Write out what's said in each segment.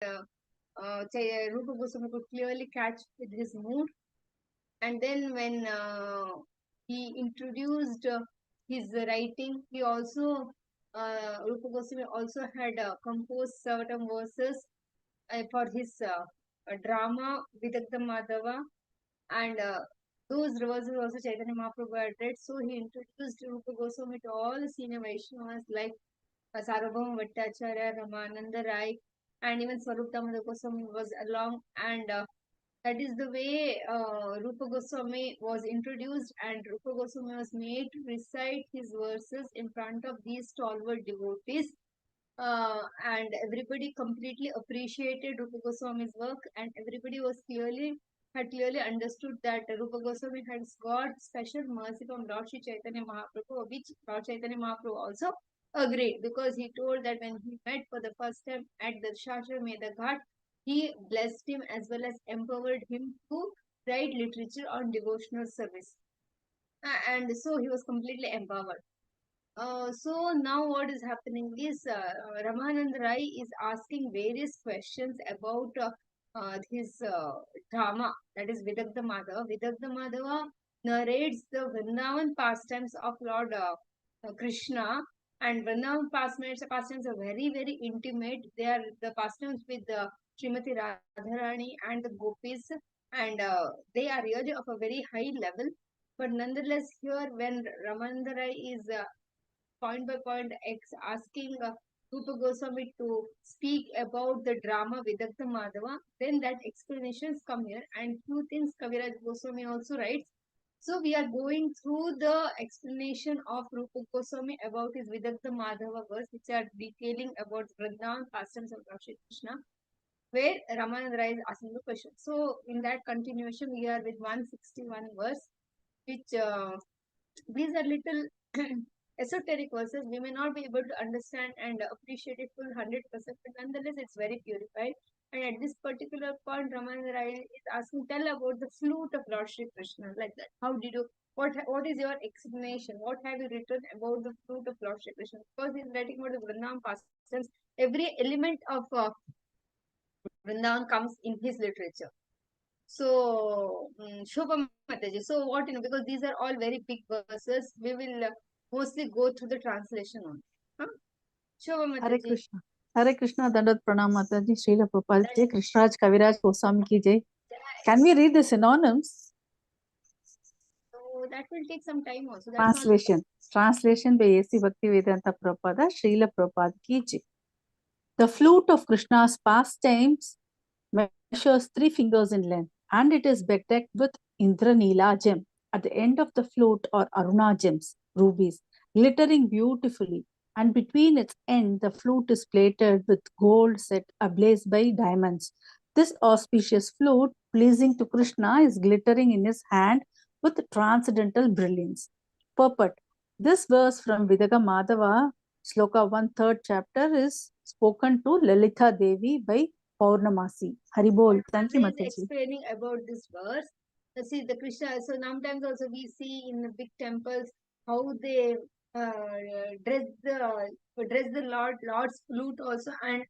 Rupa Goswami could clearly catch with his mood. And then when he introduced his writing, he also Rupa Goswami also had composed certain verses for his drama Vidagdha Madhava, and those verses also Chaitanya Mahaprabhu had read. So he introduced Rupa Goswami to all the senior Vaishnavas like Sarvabhauma Bhattacharya, Ramananda Rai, and even Swarup Damodar Goswami was along. And that is the way Rupa Goswami was introduced, and Rupa Goswami was made to recite his verses in front of these stalwart devotees. And everybody completely appreciated Rupa Goswami's work, and everybody had clearly understood that Rupa Goswami has got special mercy from Lord Shri Chaitanya Mahaprabhu, which Lord Chaitanya Mahaprabhu also agreed, because he told that when he met for the first time at the Shashwamedha Ghat, he blessed him as well as empowered him to write literature on devotional service. And so he was completely empowered. So now what is happening is Ramanand Rai is asking various questions about his drama, that is Vidagdha Madhava. Vidagdha Madhava narrates the Vrindavan pastimes of Lord Krishna, and Vrindavan pastimes are very, very intimate. They are the pastimes with Srimati Radharani and the gopis, and they are really of a very high level. But nonetheless, here when Ramanand Rai is point by point asking Rupa Goswami to speak about the drama Vidagdha Madhava, then that explanations come here, and few things Kaviraj Goswami also writes. So we are going through the explanation of Rupa Goswami about his Vidagdha Madhava verse, which are detailing about Vrindavan pastimes of Lord Shri Krishna, where Ramananda Rai is asking the question. So in that continuation, we are with 161 verse, which these are little esoteric verses. We may not be able to understand and appreciate it full 100%, but nonetheless, it's very purified. And at this particular point, Ramananda Rai is asking, tell about the flute of Lord Shri Krishna, like that. How did you, what is your explanation? What have you written about the flute of Lord Shri Krishna? Because he's writing about the Vrindavan pastimes, every element of Vrindavan comes in his literature. So, Shobha Mataji. So, what because these are all very big verses, we will mostly go through the translation on. Huh? Shobha Mataji. Hare Krishna. Hare Krishna, Dandat Pranam Mataji, Srila Prabhupada Jai, Krishnaraj Kaviraj Goswami Ki Jai. Can we read the synonyms? So, that will take some time also. Translation. Translation by A.C. Bhaktivedanta Prabhupada, Srila Prabhupada Ki Jai. The flute of Krishna's pastimes measures 3 fingers in length, and it is bedecked with Indranila gem. At the end of the flute are Aruna gems, rubies, glittering beautifully, and between its end the flute is plated with gold set ablaze by diamonds. This auspicious flute, pleasing to Krishna, is glittering in his hand with transcendental brilliance. Purport. This verse from Vidagdha Madhava, Sloka 1/3 chapter, is spoken to Lalita Devi by Paurnamasi. Haribol. Thank you, Mataji. Explaining about this verse. See the Krishna. So sometimes also we see in the big temples how they dress the Lord's flute also, and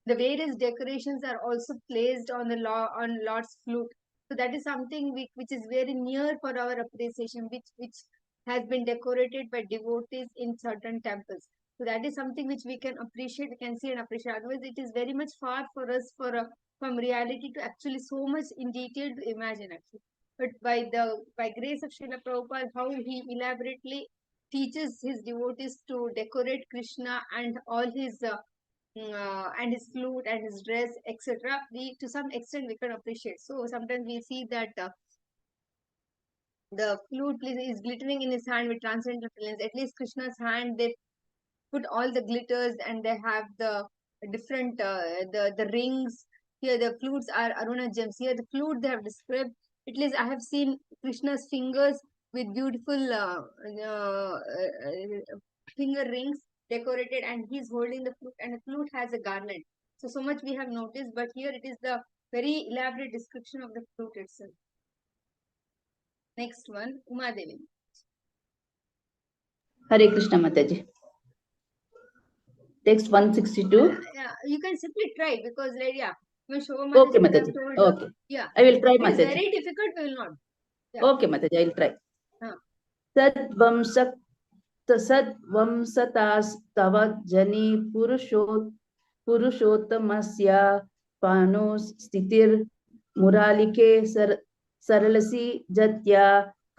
the various decorations are also placed on the Lord's flute. So that is something which is very near for our appreciation, which has been decorated by devotees in certain temples. So that is something which we can appreciate, we can see and appreciate. Otherwise, it is very much far for us from reality to actually so much in detail to imagine actually. But by grace of Srila Prabhupada, how he elaborately teaches his devotees to decorate Krishna and all his and his flute and his dress, etc. We to some extent we can appreciate. So sometimes we see that the flute is glittering in his hand with transcendental brilliance. At least Krishna's hand, they put all the glitters, and they have the different the rings. Here the flutes are Aruna gems. Here the flute they have described. At least I have seen Krishna's fingers with beautiful finger rings decorated, and he's holding the flute, and the flute has a garland. So much we have noticed, but here it is the very elaborate description of the flute itself. Next one, Uma Devi. Hare Krishna Mataji. Text 162. Yeah, you can simply try because yeah, Okay, Mataji. Okay. Yeah, I will try, it is Mataji. very difficult. We will not. Yeah. Okay, Mataji, I will try. Sadvamsataस्तव जनि पुरुषोत्तमस्य पानो स्थितिर् मुरालिके सरलसी जत्या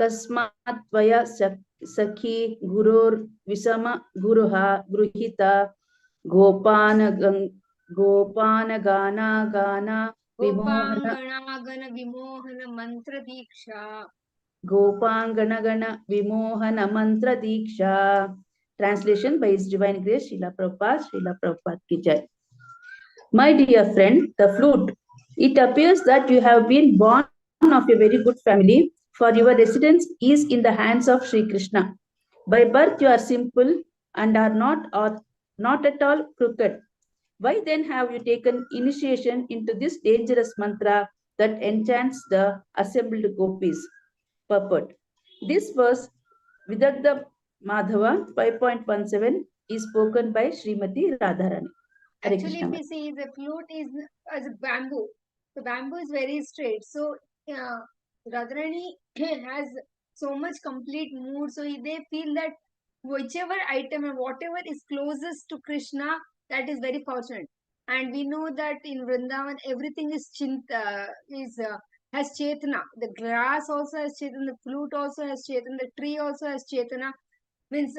कस्मात् त्वया सखी गुरोर्विषम गुरुः गृहीता गोपानगाना विमोहन मंत्र दीक्षा Gopangana Vimohana Mantra Diksha. Translation by His Divine Grace, Srila Prabhupada Ki Jai. My dear friend, the flute. It appears that you have been born of a very good family, for your residence is in the hands of Sri Krishna. By birth, you are simple and are not at all crooked. Why then have you taken initiation into this dangerous mantra that enchants the assembled gopis? Purport. This verse, Vidagdha Madhava 5.17, is spoken by Srimati Radharani. Actually, if you see, the flute is as a bamboo. The bamboo is very straight. So, Radharani has so much complete mood. So, they feel that whichever item and whatever is closest to Krishna, that is very fortunate. And we know that in Vrindavan, everything is has Chetana. The grass also has Chetana. The flute also has Chetana. The tree also has Chetana. Means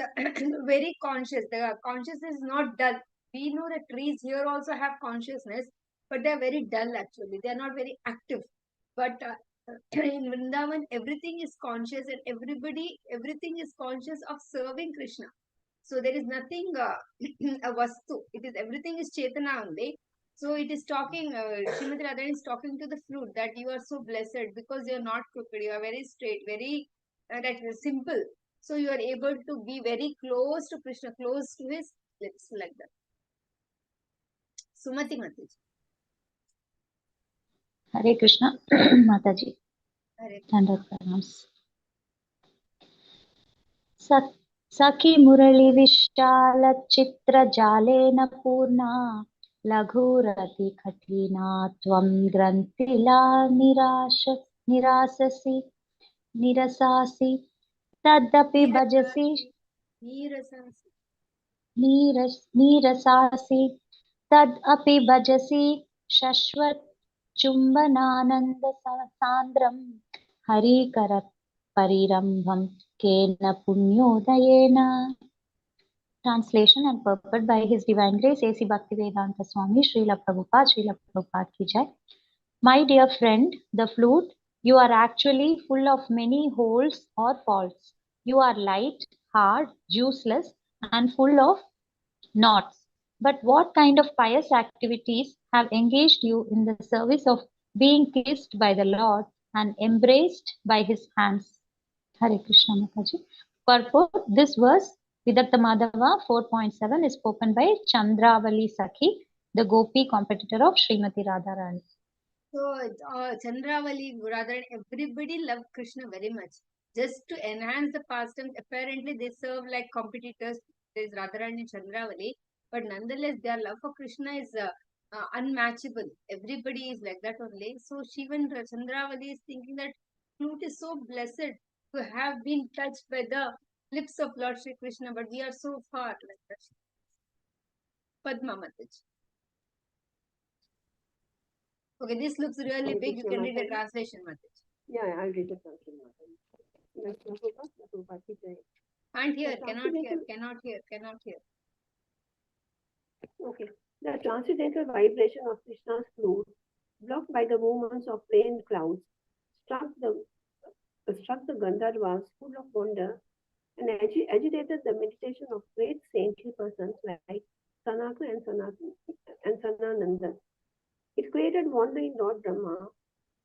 very conscious. The consciousness is not dull. We know that trees here also have consciousness, but they are very dull actually. They are not very active. But in Vrindavan, everything is conscious and everything is conscious of serving Krishna. So there is nothing a vastu. It is everything is Chetana only. So it is talking, Srimati Radharani is talking to the flute that you are so blessed because you are not crooked. You are very straight, very that is simple. So you are able to be very close to Krishna, close to his lips like that. Sumati Mataji. Hare Krishna, Mataji. Hare Standard pronouns. Sakhi Murali Vishala Chitra Jalena Purna Laghurati Khatina Tvam Grantila Nirasasi Tadapi Bhajasi Nirasasi Tadapi Bhajasi Shashwat Chumbanananda Sandram Harikarat Parirambham Kena Punyodayena. Translation and purport by His Divine Grace A.C. Bhaktivedanta Swami Srila Prabhupada Ki Jai. My dear friend, the flute, you are actually full of many holes or faults. You are light, hard, juiceless, and full of knots. But what kind of pious activities have engaged you in the service of being kissed by the Lord and embraced by His hands? Hare Krishna Mataji. Purport, this verse, Vidakta Madhava 4.7 is spoken by Chandravali Sakhi, the Gopi competitor of Srimati Radharani. So, Chandravali, Radharani, everybody loved Krishna very much. Just to enhance the pastimes, apparently they serve like competitors. There is Radharani and Chandravali, but nonetheless, their love for Krishna is unmatchable. Everybody is like that only. So, Shivan Chandravali is thinking that flute is so blessed to have been touched by the lips of Lord Shri Krishna, but we are so far like that. Padma Mataji. Okay, this looks really big. You can read the translation, Mataji. Yeah, I'll read the translation. Can't hear, cannot hear. Okay. The transcendental vibration of Krishna's flute, blocked by the movements of rain clouds, struck the Gandharvas full of wonder and agitated the meditation of great saintly persons like Sanaka and Sananandan. It created wonder in Lord Brahma,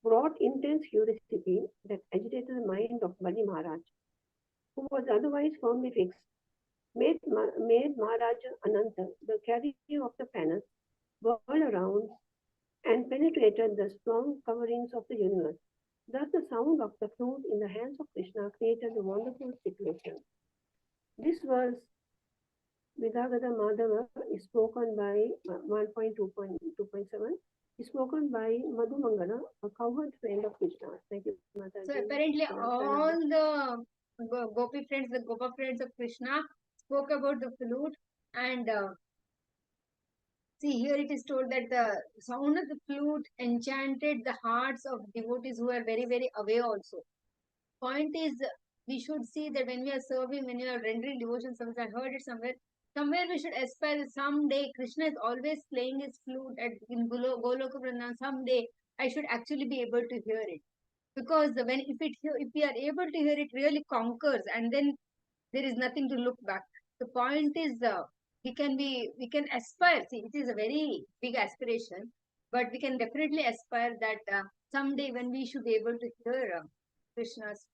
brought intense curiosity that agitated the mind of Bali Maharaj, who was otherwise firmly fixed, made Maharaja Ananta, the carrier of the planets, whirl around and penetrated the strong coverings of the universe. Thus, the sound of the flute in the hands of Krishna created a wonderful situation. This verse Vidagata Madhava is spoken by 1.2.7 is spoken by Madhu Mangala, a cowherd friend of Krishna. Thank you, Mataji. So apparently all the Gopi friends, the Gopa friends of Krishna spoke about the flute, and see, here it is told that the sound of the flute enchanted the hearts of devotees who are very, very away also. Point is, we should see that when we are serving, when we are rendering devotion service, I heard it somewhere we should aspire that someday Krishna is always playing his flute in Goloka Vrindavan. Someday I should actually be able to hear it. Because if we are able to hear it, really conquers, and then there is nothing to look back. The point is, we can aspire. See, it is a very big aspiration, but we can definitely aspire that someday when we should be able to hear Krishna's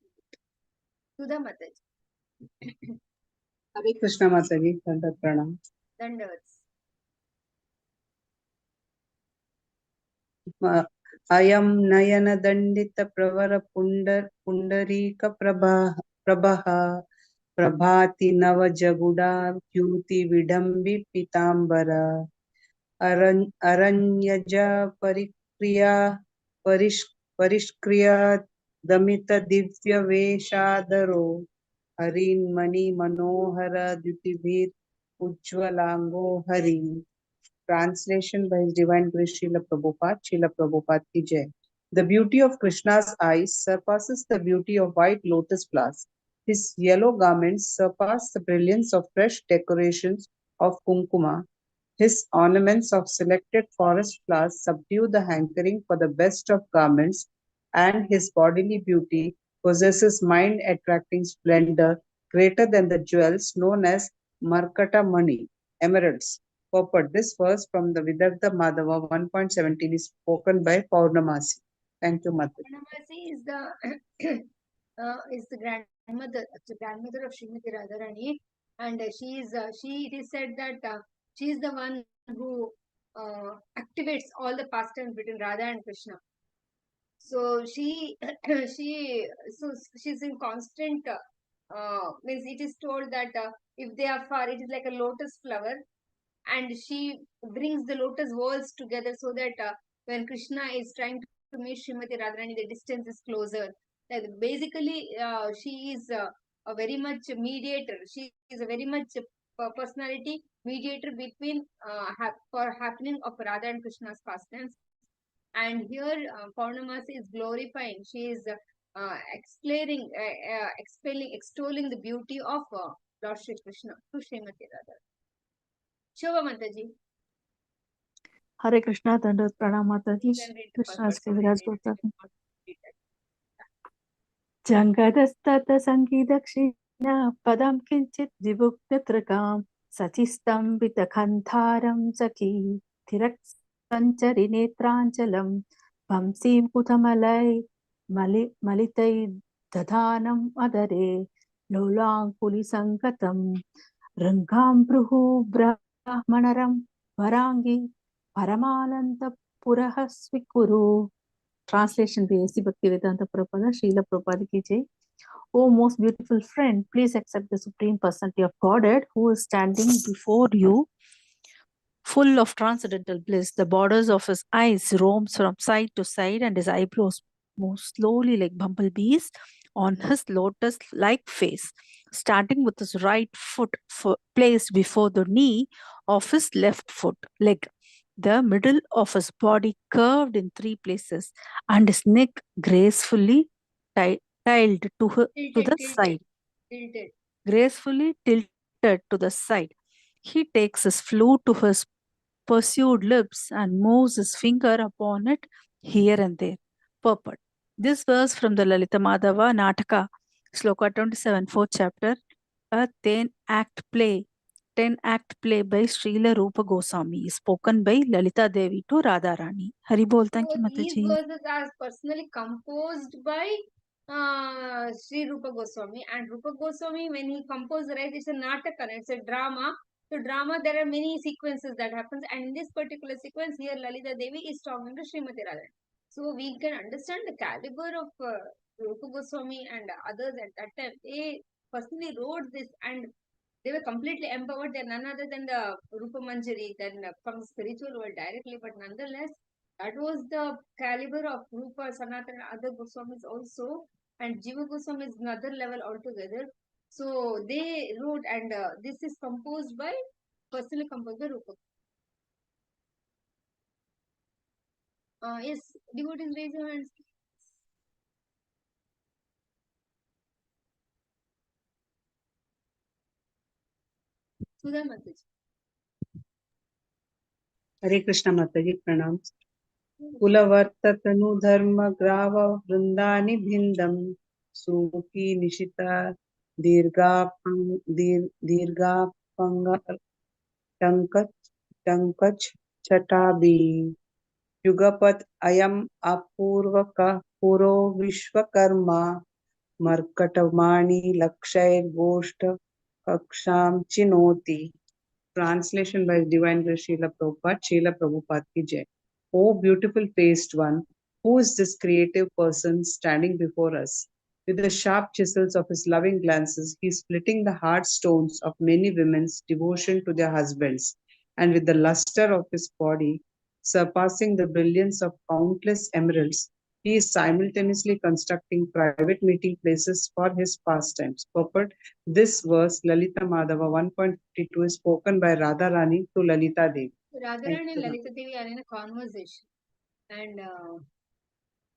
Sudha Mataji. Hare Krishna Mataji, Dandavat Pranam. Dandavats. Ayam Nayana Dandita Pravara Pundarika Prabha Prabhati Nava Jaguda Kyuti Vidambi Pitambara Aranyaja Parishkriya Damita Divya Veshadaro Harin Mani Manohara Dutibhir Ujwalango Hari. Translation by His Divine Grace Srila Prabhupada. Srila Prabhupada ki Jai. The beauty of Krishna's eyes surpasses the beauty of white lotus flowers. His yellow garments surpass the brilliance of fresh decorations of kumkuma. His ornaments of selected forest flowers subdue the hankering for the best of garments, and his bodily beauty possesses mind-attracting splendor greater than the jewels known as Markata Mani, emeralds. Purport. This verse from the Vidagdha Madhava 1.17 is spoken by Paurnamasi. Thank you, Mother. Paurnamasi is the grandmother of Srimati Radharani, and it is said that she is the one who activates all the pastimes between Radha and Krishna. So she's in constant. Means it is told that if they are far, it is like a lotus flower, and she brings the lotus whorls together so that when Krishna is trying to meet Srimati Radharani, the distance is closer. Like basically, she is a very much mediator. She is a very much personality mediator between for happening of Radha and Krishna's pastimes. And here Paurnamasi is glorifying. She is extolling the beauty of Lord Shri Krishna to Srimati Radha. Shobha Mataji. Hare Krishna, Dandavat Pranam Mataji. Then read the first Krishna's verse. Kaviraj Gotami. Jangadastata Sangidakshina Padam Kinchit Vibhuktatrakam Sachistam Vitakantharam Saki Thirak Sanchari Netranchalam Vamsim Kutamalai Malitai Dadhanam Adare Lolang Pulisangatam Rangam Pruhu Brahmanaram Varangi Paramalanta Purahasvikuru. Translation by A.C. Bhaktivedanta Prabhupada, Srila Prabhupada ki Jai. O most beautiful friend, please accept the Supreme Personality of Godhead who is standing before you, full of transcendental bliss. The borders of his eyes roam from side to side, and his eyebrows move slowly like bumblebees on his lotus-like face, starting with his right foot placed before the knee of his left leg. The middle of his body curved in 3 places, and his neck gracefully tilted to the side. Gracefully tilted to the side. He takes his flute to his pursued lips and moves his finger upon it here and there. Purport. This verse from the Lalita Madhava Nataka, Sloka 27, 4th chapter, a 10-act play by Srila Rupa Goswami, spoken by Lalita Devi to Radharani. Haribol, thank you, Mataji. These verses are personally composed by Sri Rupa Goswami, and Rupa Goswami, when he composed, right, it's a nataka, it's a drama. So drama, there are many sequences that happens, and in this particular sequence here, Lalita Devi is talking to Srimati Radharani. So we can understand the caliber of Rupa Goswami and others at that time. They personally wrote this, and They were completely empowered. They're none other than the Rupa Manjari, then from the spiritual world directly. But nonetheless, that was the caliber of Rupa, Sanatana, other Goswamis also. And Jiva Goswami is another level altogether. So they wrote, and this is composed by, personally composed by Rupa. Yes, devotees raise your hands. Sudha Mataji. Hare Krishna Mataji, pranam. कुलवर्ततनु धर्म ग्राव वृंदानि भिंदम सुमुखी निशिता दीर्घापंग टंकच छटाबी युगपत अयम अपूर्वक पुरो विश्वकर्मा मर्कटवाणी लक्षय गोष्ठ कक्षाम चिनोति. Translation by Divine Grace Srila Prabhupada. Srila Prabhupada ki jai. O beautiful faced one, who is this creative person standing before us? With the sharp chisels of his loving glances, he is splitting the hard stones of many women's devotion to their husbands, and with the luster of his body, surpassing the brilliance of countless emeralds, he is simultaneously constructing private meeting places for his pastimes. Purport: this verse, Lalita Madhava 1.52, is spoken by Radharani to Lalita Devi. Radharani and Lalita Devi are in a conversation, and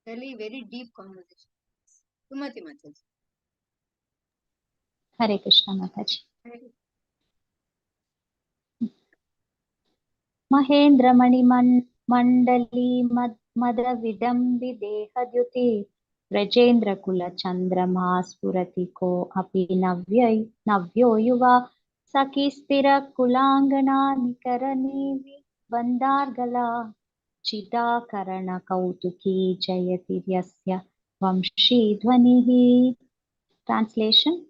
really very deep conversation. Sumati Mataji. Hare Krishna Mataji. Mahendramani Mandali Madhavidambi Dehadyuti Rajendra Kula Chandrama Spuratiko Api Navyo Yuva Sakistira Kulangana Nikarani Vandargala Chidakarana Kautuki Jayati Yasya Vamshi Dhvanihi. Translation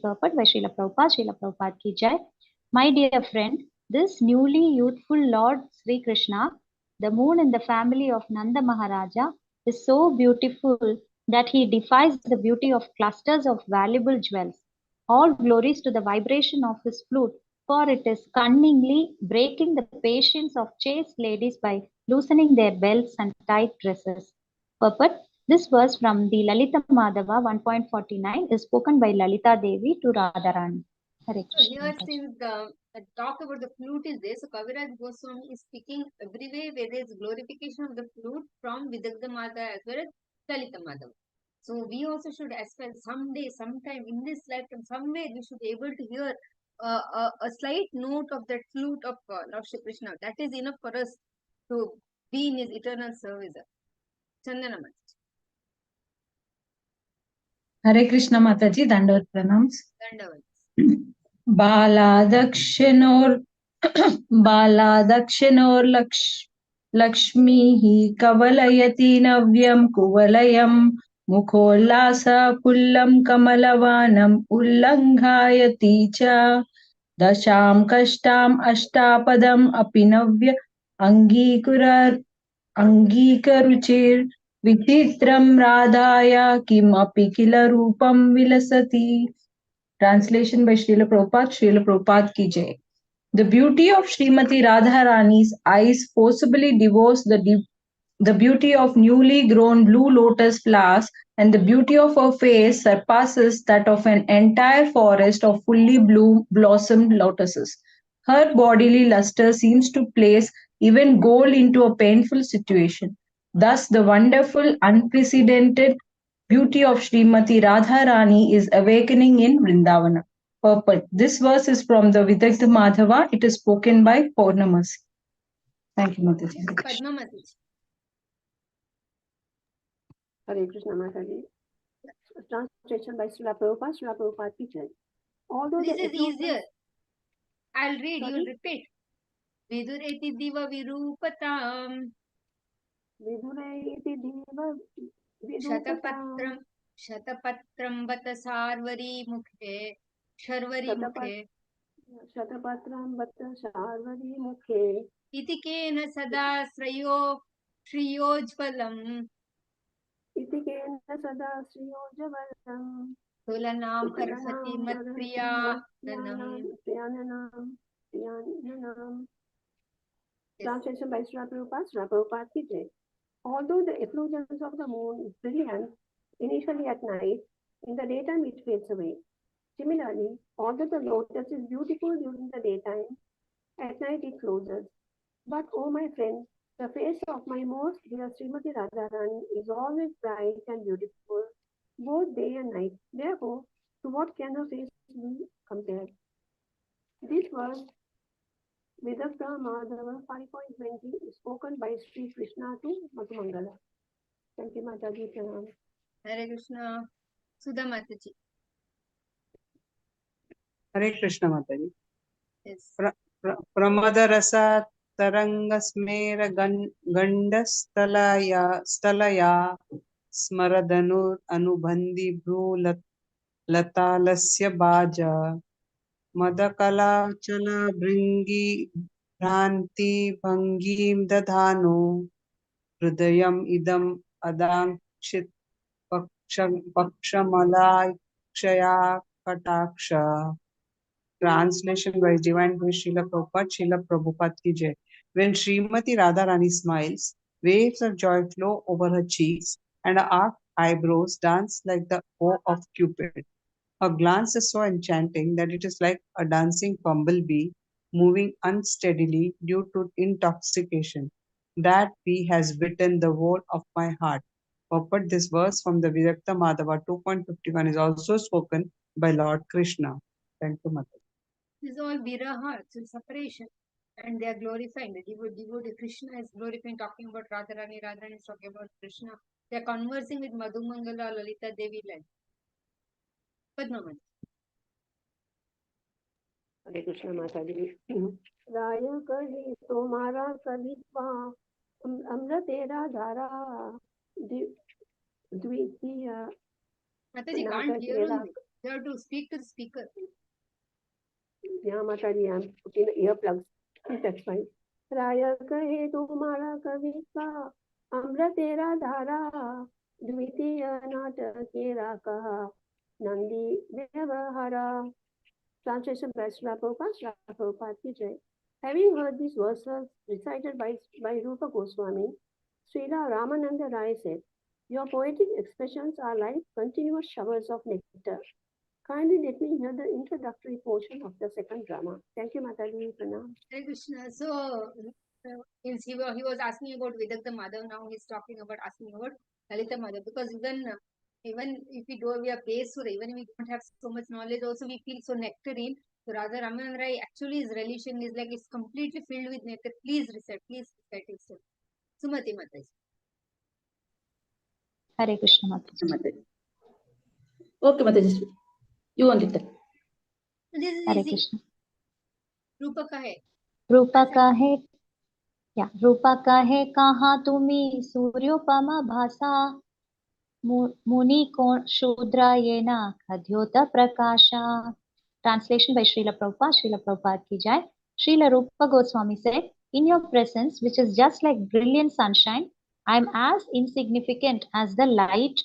purport by Srila Prabhupada ki jai. My dear friend, this newly youthful Lord Sri Krishna, the moon in the family of Nanda Maharaja, is so beautiful that he defies the beauty of clusters of valuable jewels. All glories to the vibration of his flute, for it is cunningly breaking the patience of chaste ladies by loosening their belts and tight dresses. Purport: this verse from the Lalita Madhava 1.49 is spoken by Lalita Devi to Radharani. Hare So Krishna. here, since the talk about the flute is there, so Kaviraj Goswami is speaking everywhere where there is glorification of the flute from Vidagdha Mata as well as Lalita Madhava. So we also should, as well, someday, sometime in this lifetime, somewhere we should be able to hear a slight note of that flute of Lord Shri Krishna. That is enough for us to be in his eternal service. Chandana Mataji. Hare Krishna Mataji, Dandavat Pranams. Dandavat. बालादक्षिणोर् लक्ष्मीः कवलयति नव्यं कुवलयं मुखोल्लासपुल्लं कमलवानम् उल्लङ्घयति च दशां कष्टाम् अष्टापदम् अपि नव्य अङ्गीकरुचिर् विचित्रं राधाय किमपि किल रूपं विलसति. Translation by Srila Prabhupada ki jai. The beauty of Srimati Radharani's eyes forcibly divorce the beauty of newly grown blue lotus flowers, and the beauty of her face surpasses that of an entire forest of fully blossomed lotuses. Her bodily luster seems to place even gold into a painful situation. Thus, the wonderful, unprecedented beauty of Srimati Radharani is awakening in Vrindavana. Purport: this verse is from the Vidagdha Madhava. It is spoken by Purnamasi. Thank you, Mataji. Padma Mataji. Hare Krishna Mataji. Translation by Srila Prabhupada ki jai. Although This the is easier. I'll read, Sorry? you'll repeat. Vidureti diva virupatam. Vidureti diva Shatapatram. Shatapatram bata sarvari mukhe. Sharvari mukhe. Shatapatram bata sarvari mukhe. Itikena sada shriyojvalam. Itikena sada shriyojvalam. Tulanam arhati matpriya nanam. Translation by Srila Prabhupada. Srila Prabhupada ki jai. Although the effulgence of the moon is brilliant initially at night, in the daytime it fades away. Similarly, although the lotus is beautiful during the daytime, at night it closes. But, oh my friends, the face of my most dear Srimati Radharani is always bright and beautiful, both day and night. Therefore, to what can her face be compared? This was Vidakta Madhava 5.20 spoken by Sri Krishna to Madhumangala. Thank you, Mataji. Pranam. Hare Krishna. Sudha Mataji. Hare Krishna Mataji. Yes. Pramadharasa Tarangasmera Gandastalaya Smaradanu Anubandhi Bru Latalasya Baja Madakala Chala Bringi Bhranti Bhangim Dadhano Hridayam Idam Adangshit Pakshamalai Kshaya Kataksha. Translation by Divine Grace Srila Prabhupada, Srila Prabhupada ki jai. When Srimati Radharani smiles, waves of joy flow over her cheeks and her arched eyebrows dance like the bow of Cupid. Her glance is so enchanting that it is like a dancing bumblebee moving unsteadily due to intoxication. That bee has bitten the wall of my heart. Purport: this verse from the Virakta Madhava 2.51 is also spoken by Lord Krishna. Thank you, Mother. This is all viraha, it's separation. And they are glorifying. The devotee Krishna is glorifying, talking about Radharani, Radharani is talking about Krishna. They are conversing with Madhumangala, Lalita Devi like. Padmavan. Hare Krishna Mataji. Raya kahi tomara kavitva amra tera dhara dvitiya. Mataji can't hear only. You have to speak to the speaker. Yeah, Mataji, I'm putting the earplugs. That's fine. Raya kahe tomara kavitva amra tera dhara dvitiya nata kera kaha nandi vyavahara. Translation by Srila Prabhupada, Srila Prabhupada ki jai. Having heard these verses recited by Rupa Goswami, Srila Ramananda Rai said, "Your poetic expressions are like continuous showers of nectar." Kindly let me hear the introductory portion of the second drama. Thank you, Mataji. Pranam. Hare Krishna. So, he was asking about Vidagdha Madhav. Now he's talking about asking about Lalita Madhav. Because even if we are Pesura, even if we don't have so much knowledge, also we feel so nectarine. So rather, Raman Rai actually his relation is like it's completely filled with nectar. Please recite it. Sumati Mataji. Hare Krishna Mataji. Okay, Mataji. You want it. This is Hare easy. Krishna. Rupa ka hai. रूपा का है रूपा का है कहाँ तुम्ही सूर्योपमा भासा मुनि को शूद्रायेन खद्योत प्रकाशा. Translation by Srila Prabhupada ki jai. Srila Rupa Goswami said, in your presence, which is just like brilliant sunshine, I am as insignificant as the light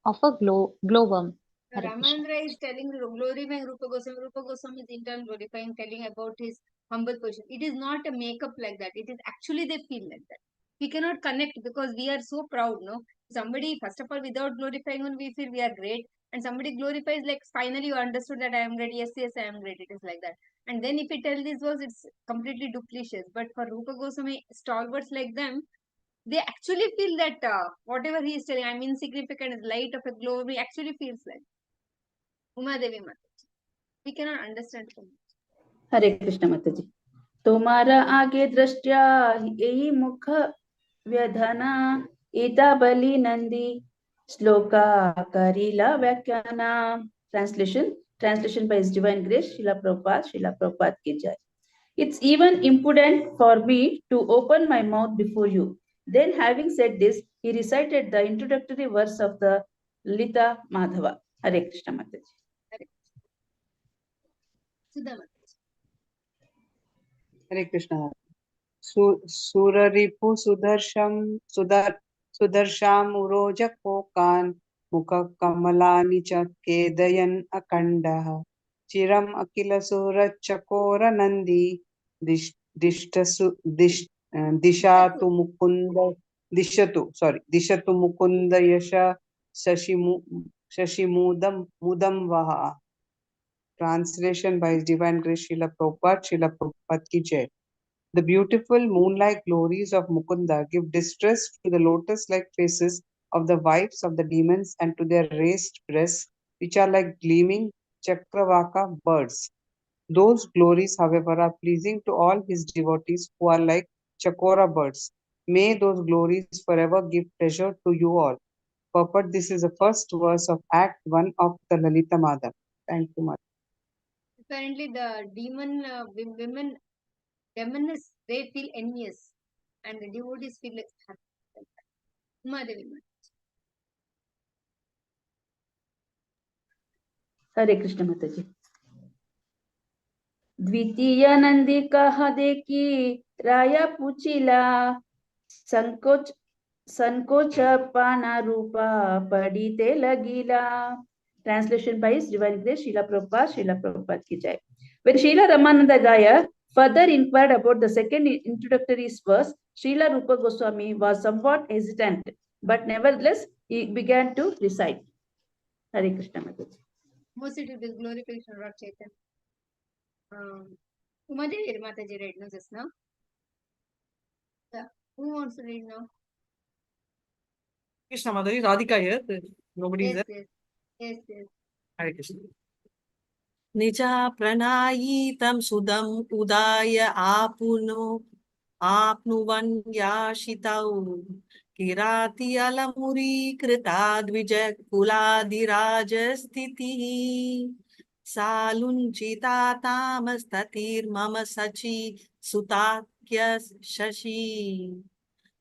of a glowworm. Ramandra is telling glorifying Rupa Goswami. Rupa Goswami is in turn glorifying, telling about his humble position. It is not a makeup like that. It is actually they feel like that. We cannot connect because we are so proud, no? Somebody, first of all, without glorifying one, we feel we are great. And somebody glorifies like, finally you understood that I am great. Yes, I am great. It is like that. And then if we tell these words, it's completely duplicitous. But for Rupa Goswami, stalwarts like them, they actually feel that whatever he is telling, I'm insignificant, is light of a glow, he actually feels like. Uma Devi Mataji. We cannot understand so much. हरे कृष्ण माता जी. तुम्हारा आगे दृष्टिया यही मुख व्यधना ईता बलि Nandi shloka Karila व्याख्याना. Translation by His Divine Grace Srila Prabhupada ki jai. It's even impudent for me to open my mouth before you. Then, having said this, he recited the introductory verse of the Lalita Madhava. Hare Krishna Mataji. Sudha Mataji. Hare Krishna. Suraripu Sudarsham Uroja Kokan मुखकमलानि च खेदयन् अखण्डः चिरम् अखिलसुरचकोरनन्दी दिशतु मुकुन्द यश शशिमुदं वः. Translation by His Divine Grace Srila Prabhupada ki Jai. The beautiful moonlight glories of Mukunda give distress to the lotus-like faces of the wives of the demons and to their raised breasts, which are like gleaming Chakravaka birds. Those glories, however, are pleasing to all his devotees who are like Chakora birds. May those glories forever give pleasure to you all. Purport: this is the first verse of Act 1 of the Lalita Madhav. Thank you, Mother. Apparently, the demons, they feel envious, and the devotees feel happy. Umadevi. हरे कृष्ण माता जी. द्वितीय नंदी कह देखी राया पूछिला संकोच पाना रूपा पड़ीते लगिला. Translation by His Divine Grace Srila Prabhupada ki jai. When Srila Ramananda Daya further inquired about the second introductory verse, Srila Rupa Goswami was somewhat hesitant, but nevertheless he began to recite. Hare Krishna Mataji. Mostly to the glorification of Lord Chaitanya. Umadevi Mataji read now just now. Who wants to read now? Krishna Mataji, Radhika here. Nobody is there. Yes. Hare Krishna. Nija pranayitam sudam udaya apnuvan yashitau kirati alamuri krita dvijak kuladhirajastiti salunchita tamastatir mama sachi sutakya shashi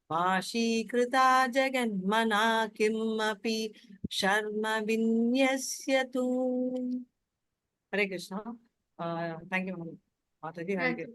Vashīkrita jaganmana kimapi sharma vinyasyatu. Hare Krishna. Thank you, Mataji. Hare Krishna.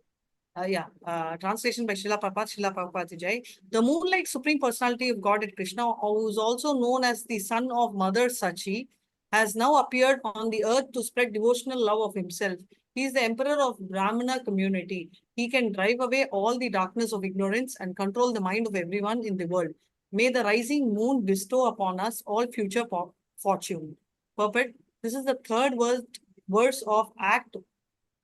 Translation by Srila Prabhupada Jai. The moonlight supreme personality of Godhead Krishna, who is also known as the son of Mother Sachi, has now appeared on the earth to spread devotional love of himself. He is the emperor of Brahmana community. He can drive away all the darkness of ignorance and control the mind of everyone in the world. May the rising moon bestow upon us all future fortune. Perfect. This is the third verse of Act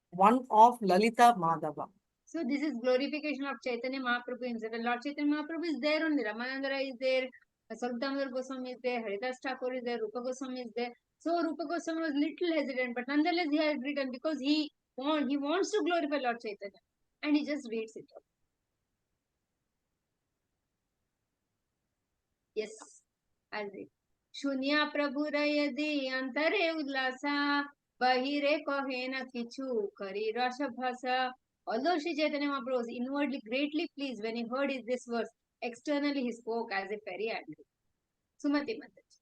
1 of Lalita Madhava. So this is glorification of Chaitanya Mahaprabhu himself. And Lord Chaitanya Mahaprabhu is there only. Ramananda is there. Sarvdamodar Goswami is there. Haridas Thakur is there. Rupa Goswami is there. So Rupa Goswami was little hesitant, but nonetheless he has written because he wants to glorify Lord Chaitanya, and he just reads it out. Yes, I'll read. Shunya Prabhu Rayadi Antare Udlasa Bahire Kohena Kichu Kari Rasha Bhasa. Although Sri Chaitanya Mahaprabhu was inwardly greatly pleased when he heard this verse, externally he spoke as if very angry. Sumati Mataji.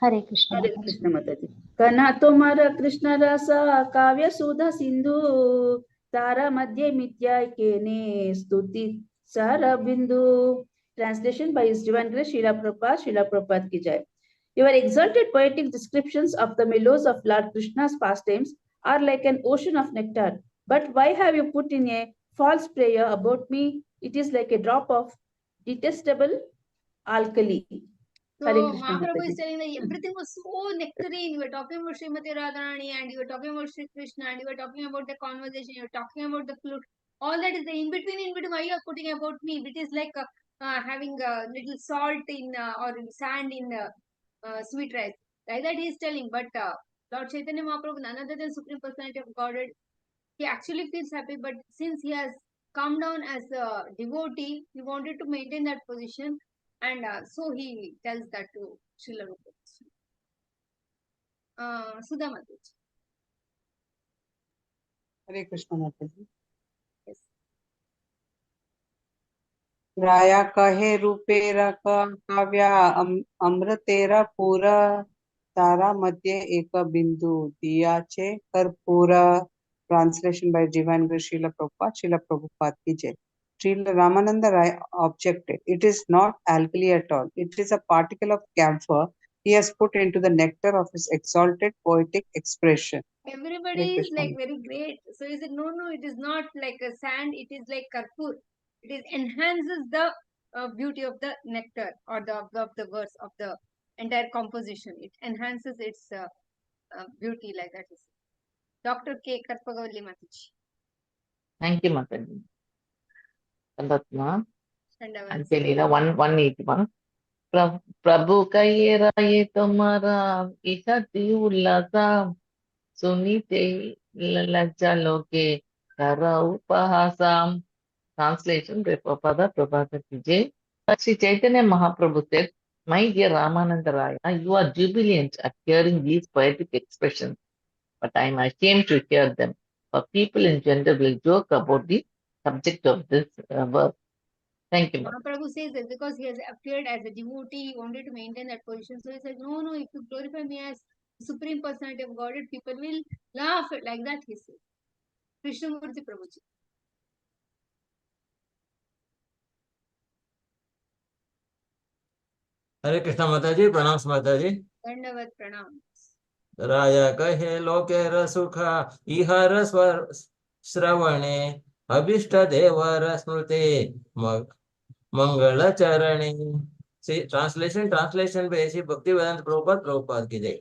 Hare Krishna. Hare Krishna Mataji. Kana tomara Krishna rasa kavya sudha sindhu tara madhye mitya kene stuti sara bindu. Translation by His Divine Grace Srila Prabhupada ki jai. Your exalted poetic descriptions of the mellows of Lord Krishna's pastimes are like an ocean of nectar. But why have you put in a false prayer about me? It is like a drop of detestable alkali. So Mahaprabhu is telling that everything was so nectarine. You were talking about Srimati Radharani, and you were talking about Sri Krishna, and you were talking about the conversation, you were talking about the flute. All that is the in between, why you are putting about me? It is like having a little salt in or sand in sweet rice. Like that he is telling. But Lord Chaitanya Mahaprabhu, none other than Supreme Personality of Godhead, he actually feels happy. But since he has come down as a devotee, he wanted to maintain that position. And so he tells that to Srila Rupa. Sudha Mataji. Hare Krishna Mataji. Yes. राया कहे रूपेरा काव्या अमृतेरा पूरा तारा मध्य एक बिंदु दिया चे कर्पूरा. Translation by Divine Grace Srila Prabhupada की जय. Srila Ramananda Rai objected, it is not alkali at all. It is a particle of camphor he has put into the nectar of his exalted poetic expression. Everybody is like very great. So he said, no, no, it is not like a sand. It is like karpur. It is enhances the beauty of the nectar or of the verse of the entire composition. It enhances its beauty like that. Dr. K. Karpagavalli Mataji. Thank you, Mataji. Sandatma. Shandavas. Antya Lila 181. प्रभु कहिए राये तुम्हारा इहति उल्लासा सुनीते लज्जा लोके करा उपहासम. Translation by Prabhupada Prabhupada Vijay. Sri Chaitanya Mahaprabhu said, my dear Ramananda Raya, you are jubilant at hearing these poetic expressions, but I am ashamed to hear them. For people in general will joke about the subject of this verse. Thank you, Mother. Mahaprabhu says that because he has appeared as a devotee, he wanted to maintain that position. So he said, no, no, if you glorify me as Supreme Personality of Godhead, people will laugh like that, he said. Krishnamurti Prabhuji. Hare Krishna Mataji, pranams Mataji. Dandavat Pranam. Raya kahe lokera sukha ihara shravane abhishta devara smrute mangala charane. See, translation by A.C. Bhaktivedanta Prabhupada ki jai.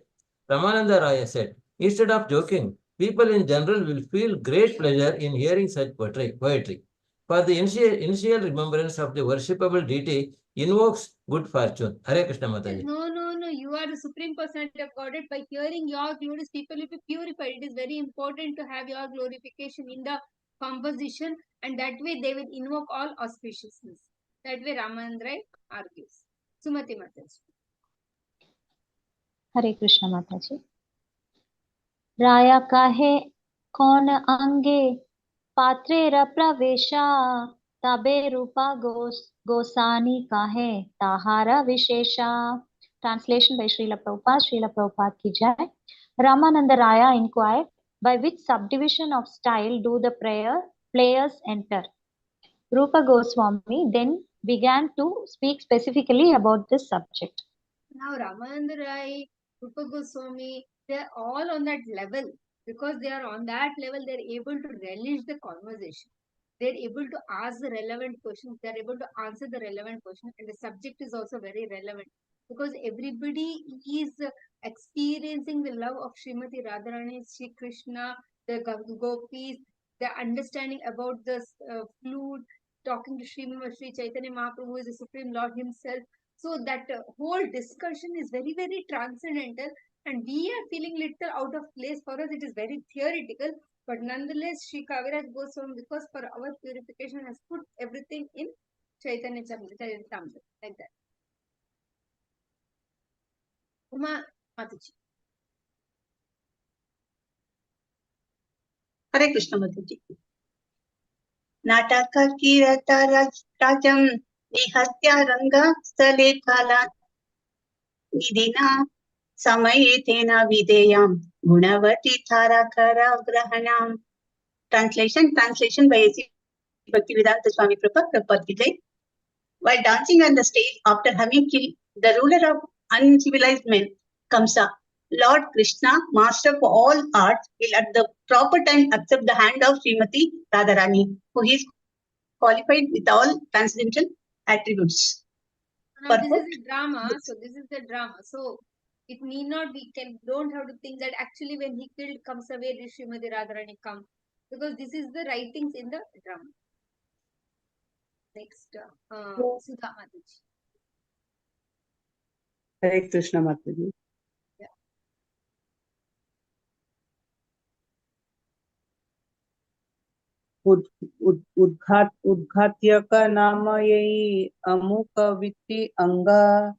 Ramananda Raya said, instead of joking, people in general will feel great pleasure in hearing such poetry. For the initial remembrance of the worshipable deity invokes good fortune. Hare Krishna Mataji. No, no, no. You are the Supreme Personality of Godhead. By hearing your glories, people will be purified. It is very important to have your glorification in the composition, and that way they will invoke all auspiciousness. That way Ramananda argues. Sumati Mataji. हरे कृष्ण माता जी। राया काहे कौन अंगे पात्रेर प्रवेशा तबे रूपा गोसानी काहे ताहारा विशेषा. Translation by Srila Prabhupada ki jai. Ramananda Raya inquired, by which subdivision of style do the players enter? Rupa Goswami then began to speak specifically about this subject. Now Ramananda Rai, Rupa Goswami, they are all on that level. Because they are on that level, they are able to relish the conversation. They are able to ask the relevant questions. They are able to answer the relevant questions. And the subject is also very relevant. Because everybody is experiencing the love of Srimati Radharani, Sri Krishna, the gopis, the understanding about the flute, talking to Sri Chaitanya Mahaprabhu, who is the Supreme Lord himself. So that whole discussion is very, very transcendental, and we are feeling little out of place. For us, it is very theoretical, but nonetheless, Sri Kaviraj Goswami, because for our purification, has put everything in Chaitanya Charitamrita, like that. Uma Mataji. हरे कृष्ण माताजी। नाटक कीरत राजं निहत्य रंग स्थले काला विधिना समये तेन विधेयं गुणवती तारकर ग्रहणम्. Translation by A.C. Bhaktivedanta Swami Prabhupada ki jai. While dancing on the stage after having killed the ruler of uncivilized men, Kamsa, Lord Krishna, master of all arts, will at the proper time accept the hand of Srimati Radharani, who is qualified with all transcendental attributes. Now this is a drama, so this is the drama. So it need not, don't have to think that actually when he killed Kamsa, where did Srimati Radharani come? Because this is the writings in the drama. Next, Sudha Mataji. Hare Krishna Mataji. उद्घात्य का नाम यही अमुक वित्ती अंगा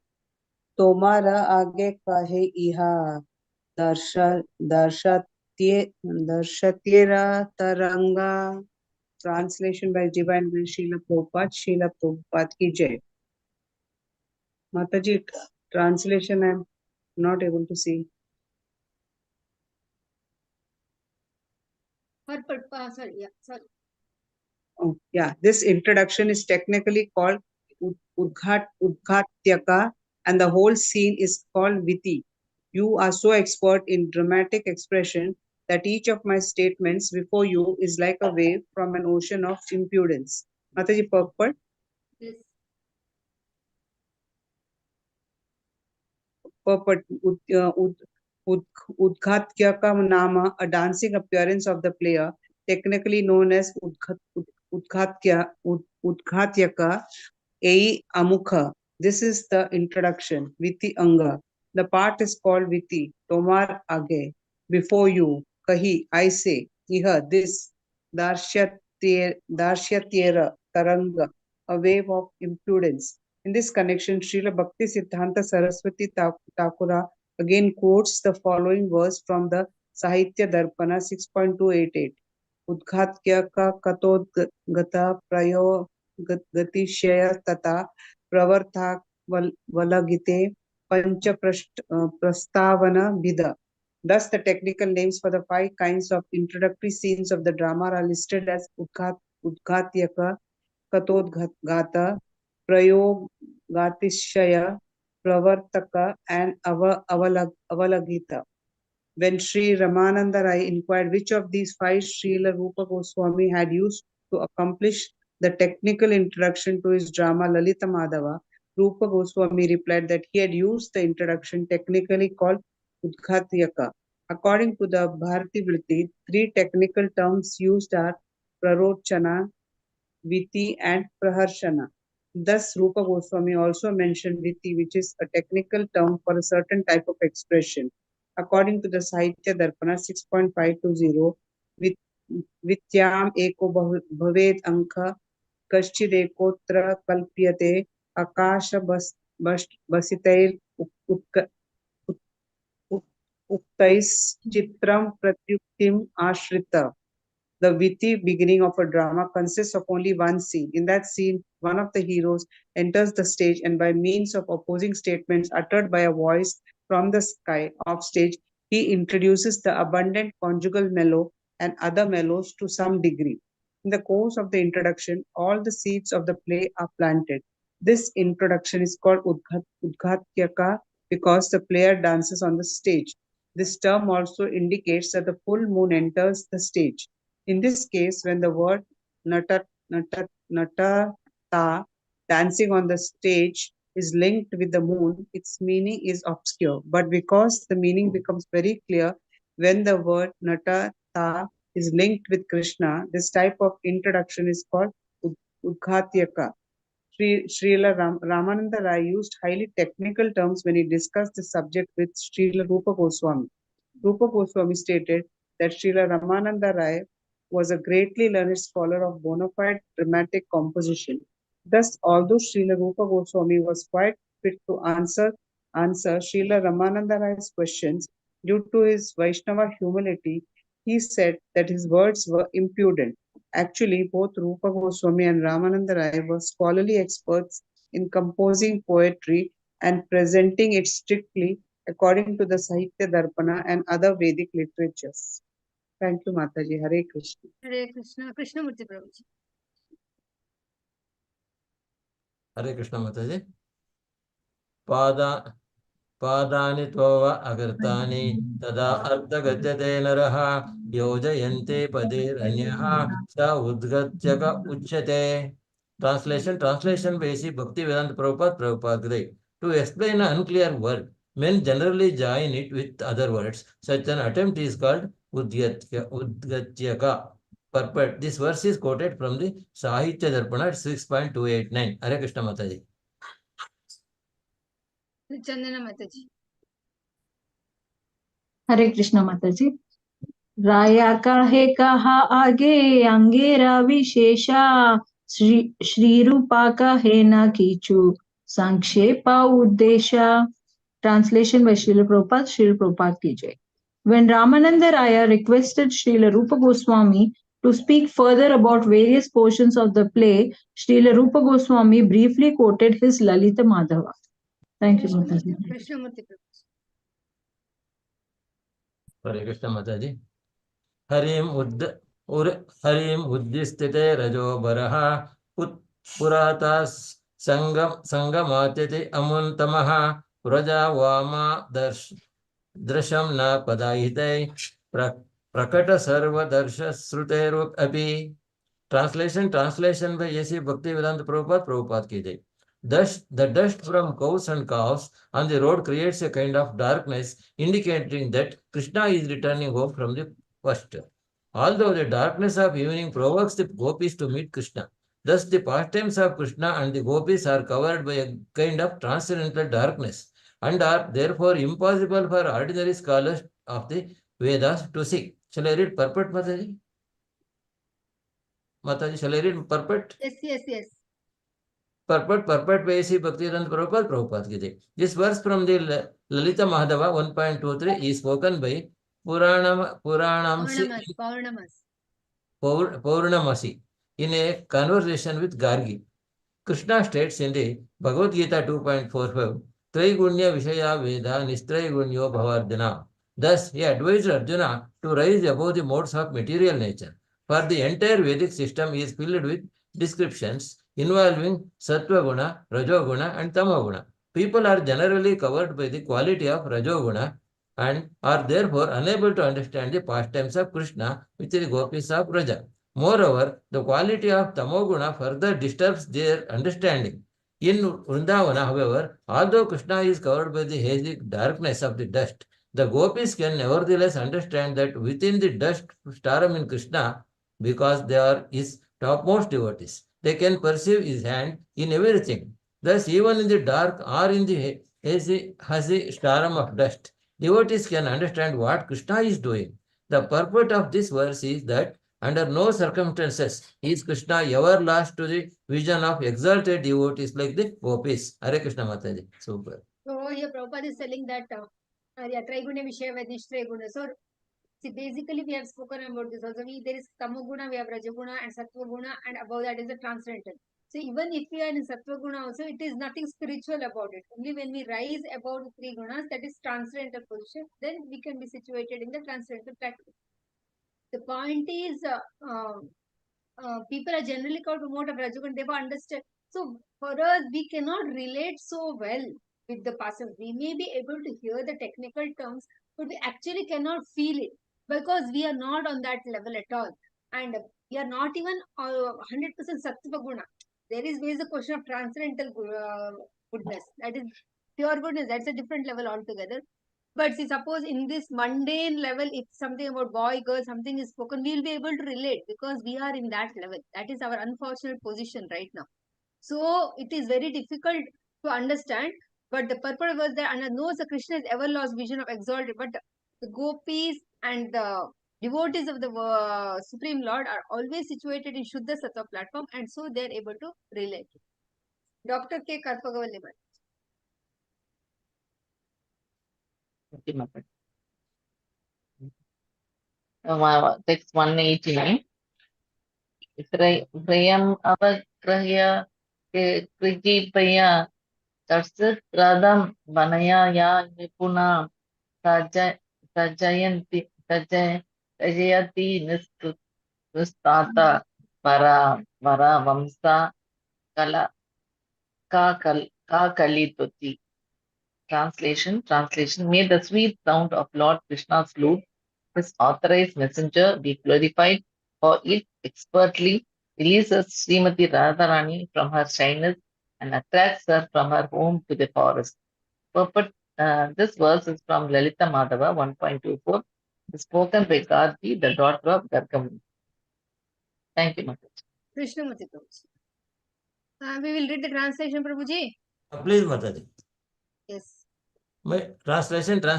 तुम्हारा आगे कहे इहा दर्शत्येरा तरंगा. Translation by Divine Srila Prabhupada ki jai. Mataji, translation I am not able to see. Sorry. This introduction is technically called Udghatyaka, and the whole scene is called Viti. You are so expert in dramatic expression that each of my statements before you is like a wave from an ocean of impudence. Mataji, purport? Yes. Purport. Udghatyaka Nama, a dancing appearance of the player, technically known as Udghatyaka, Ei Amukha. This is the introduction, Viti Anga. The part is called Viti, Tomar Age, before you, Kahi, I say, Iha, this, Darshatyera, Taranga, a wave of impudence. In this connection, Srila Bhakti Siddhanta Saraswati Thakura again quotes the following verse from the Sahitya Darpana 6.288. Udghatyaka katodgata prayo गतिशय तथा प्रवर्ता वलगिते pancha prasthavana bida. Thus, the technical names for the 5 kinds of introductory scenes of the drama are listed as Udghatyaka, Katodgata, Prayogatishaya, Pravartaka, and Avalagita. When Sri Ramananda Rai inquired which of these 5 Srila Rupa Goswami had used to accomplish the technical introduction to his drama Lalita Madhava, Rupa Goswami replied that he had used the introduction technically called Udghatyaka. According to the Bharati Vritti, 3 technical terms used are Prarochana, Viti, and Praharshana. Thus, Rupa Goswami also mentioned Viti, which is a technical term for a certain type of expression. According to the Sahitya Darpana 6.520, Vityam eko bhaved anka kaschidekotra kalpyate akasha basitair uktais chitram pratyuktim ashrita. The Viti beginning of a drama consists of only one scene. In that scene, one of the heroes enters the stage and by means of opposing statements uttered by a voice from the sky off stage, he introduces the abundant conjugal mellow and other mellows to some degree. In the course of the introduction, all the seeds of the play are planted. This introduction is called Udghatyaka because the player dances on the stage. This term also indicates that the full moon enters the stage. In this case, when the word natata, dancing on the stage, is linked with the moon, its meaning is obscure. But because the meaning becomes very clear when the word natata is linked with Krishna, this type of introduction is called Udghatyaka. Srila Ramananda Rai used highly technical terms when he discussed the subject with Srila Rupa Goswami. Rupa Goswami stated that Srila Ramananda Rai was a greatly learned scholar of bona fide dramatic composition. Thus, although Srila Rupa Goswami was quite fit to answer Srila Ramananda Rai's questions, due to his Vaishnava humility, he said that his words were impudent. Actually, both Rupa Goswami and Ramananda Rai were scholarly experts in composing poetry and presenting it strictly according to the Sahitya Darpana and other Vedic literatures. Thank you, Mataji. Hare Krishna. Hare Krishna. Krishnamurti Prabhuji. Hare Krishna Mataji. पादानि त्वव अगर्तानि तदा अर्धगत्यते नरः योजयन्ते पदेरन्यः स उद्गत्यक उच्यते. Translation basic Bhaktivedanta Prabhupada. To explain an unclear word, men generally join it with other words. Such an attempt is called Udgatyaka. Purport. This verse is quoted from the Sahitya Darpana 6.289. Hare Krishna Mataji. Chandana Mataji. Hare Krishna Mataji. राया कहे कहा आगे अंगेरा विशेषा श्री रूपा कहे न कीचु संक्षेप उद्देशा. Translation by Srila Prabhupada ki jai. When Ramananda Raya requested Srila Rupa Goswami to speak further about various portions of the play, Srila Rupa Goswami briefly quoted his Lalita Madhava. Thank you, Mataji. Krishnamurti Prabhuji. Hare Krishna Mataji. Harim Harim उद्दिस्थिते रजो बरः पुराता संगमात्यति अमुन्तमः प्रजा वामा दृशं न पदायिते प्रकट सर्वदर्श श्रुतेरुपि. Translation by A.C. Bhaktivedanta Prabhupada ki jai. Thus, the dust from cows and calves on the road creates a kind of darkness, indicating that Krishna is returning home from the first. Although the darkness of evening provokes the gopis to meet Krishna, thus the pastimes of Krishna and the gopis are covered by a kind of transcendental darkness and are therefore impossible for ordinary scholars of the Vedas to see. Shall I read purport, Mataji? Mataji, shall I read purport? Yes. Purport by A.C. Bhaktivedanta Prabhupada ki jai. This verse from the Lalita Mahadava 1.23 is spoken by Purnamasi in a conversation with Gargi. Krishna states in the Bhagavad Gita 2.45, Traigunya Vishaya Veda Nistraigunya Bhavardhana. Thus, he advised Arjuna to rise above the modes of material nature. For the entire Vedic system is filled with descriptions involving Sattva Guna, Rajoguna and Tamoguna. People are generally covered by the quality of Rajoguna and are therefore unable to understand the pastimes of Krishna with the gopis of Raja. Moreover, the quality of Tamoguna further disturbs their understanding. In Vrindavana, however, although Krishna is covered by the hazy darkness of the dust, the gopis can nevertheless understand that within the dust starum in Krishna, because they are his topmost devotees, they can perceive his hand in everything. Thus, even in the dark or in the hazy starum of dust, devotees can understand what Krishna is doing. The purport of this verse is that under no circumstances is Krishna ever lost to the vision of exalted devotees like the gopis. Hare Krishna Mataji. Super. So here Prabhupada is telling that Traiguna Vishaya Vedishtraguna. So see, basically we have spoken about this also. There is Tamoguna, we have Rajaguna and Sattva-guna, and above that is the transcendental. So even if we are in Sattva-guna also, it is nothing spiritual about it. Only when we rise above the three gunas, that is transcendental position, then we can be situated in the transcendental practice. The point is, people are generally called to mode of Rajaguna, they will understand. So for us, we cannot relate so well with the person. We may be able to hear the technical terms, but we actually cannot feel it because we are not on that level at all. And we are not even 100% Sattva Guna. There is a question of transcendental goodness. That is pure goodness. That's a different level altogether. But see, suppose in this mundane level, if something about boy, girl, something is spoken, we will be able to relate because we are in that level. That is our unfortunate position right now. So it is very difficult to understand. But the purpose was that under no Krishna has ever lost vision of exalted. But the gopis and the devotees of the Supreme Lord are always situated in Shuddha Sattva platform, and so they are able to relate. Dr. K. Karpagavalli. Text 189. Prayam avagrahya krigipaya Tarsit radam vanaya ya nipuna sajayati nistata vara vamsa kala kalituti. Translation. May the sweet sound of Lord Krishna's flute, his authorized messenger, be glorified, for it expertly releases Srimati Radharani from her shyness and attracts her from her home to the forest. This verse is from Lalita Madhava 1.24, spoken by Karti, the daughter of Gargamuni. Thank you, Mataji. Krishnamurti Prabhuji. We will read the translation, Prabhuji. Please, Mataji. Yes. My translation by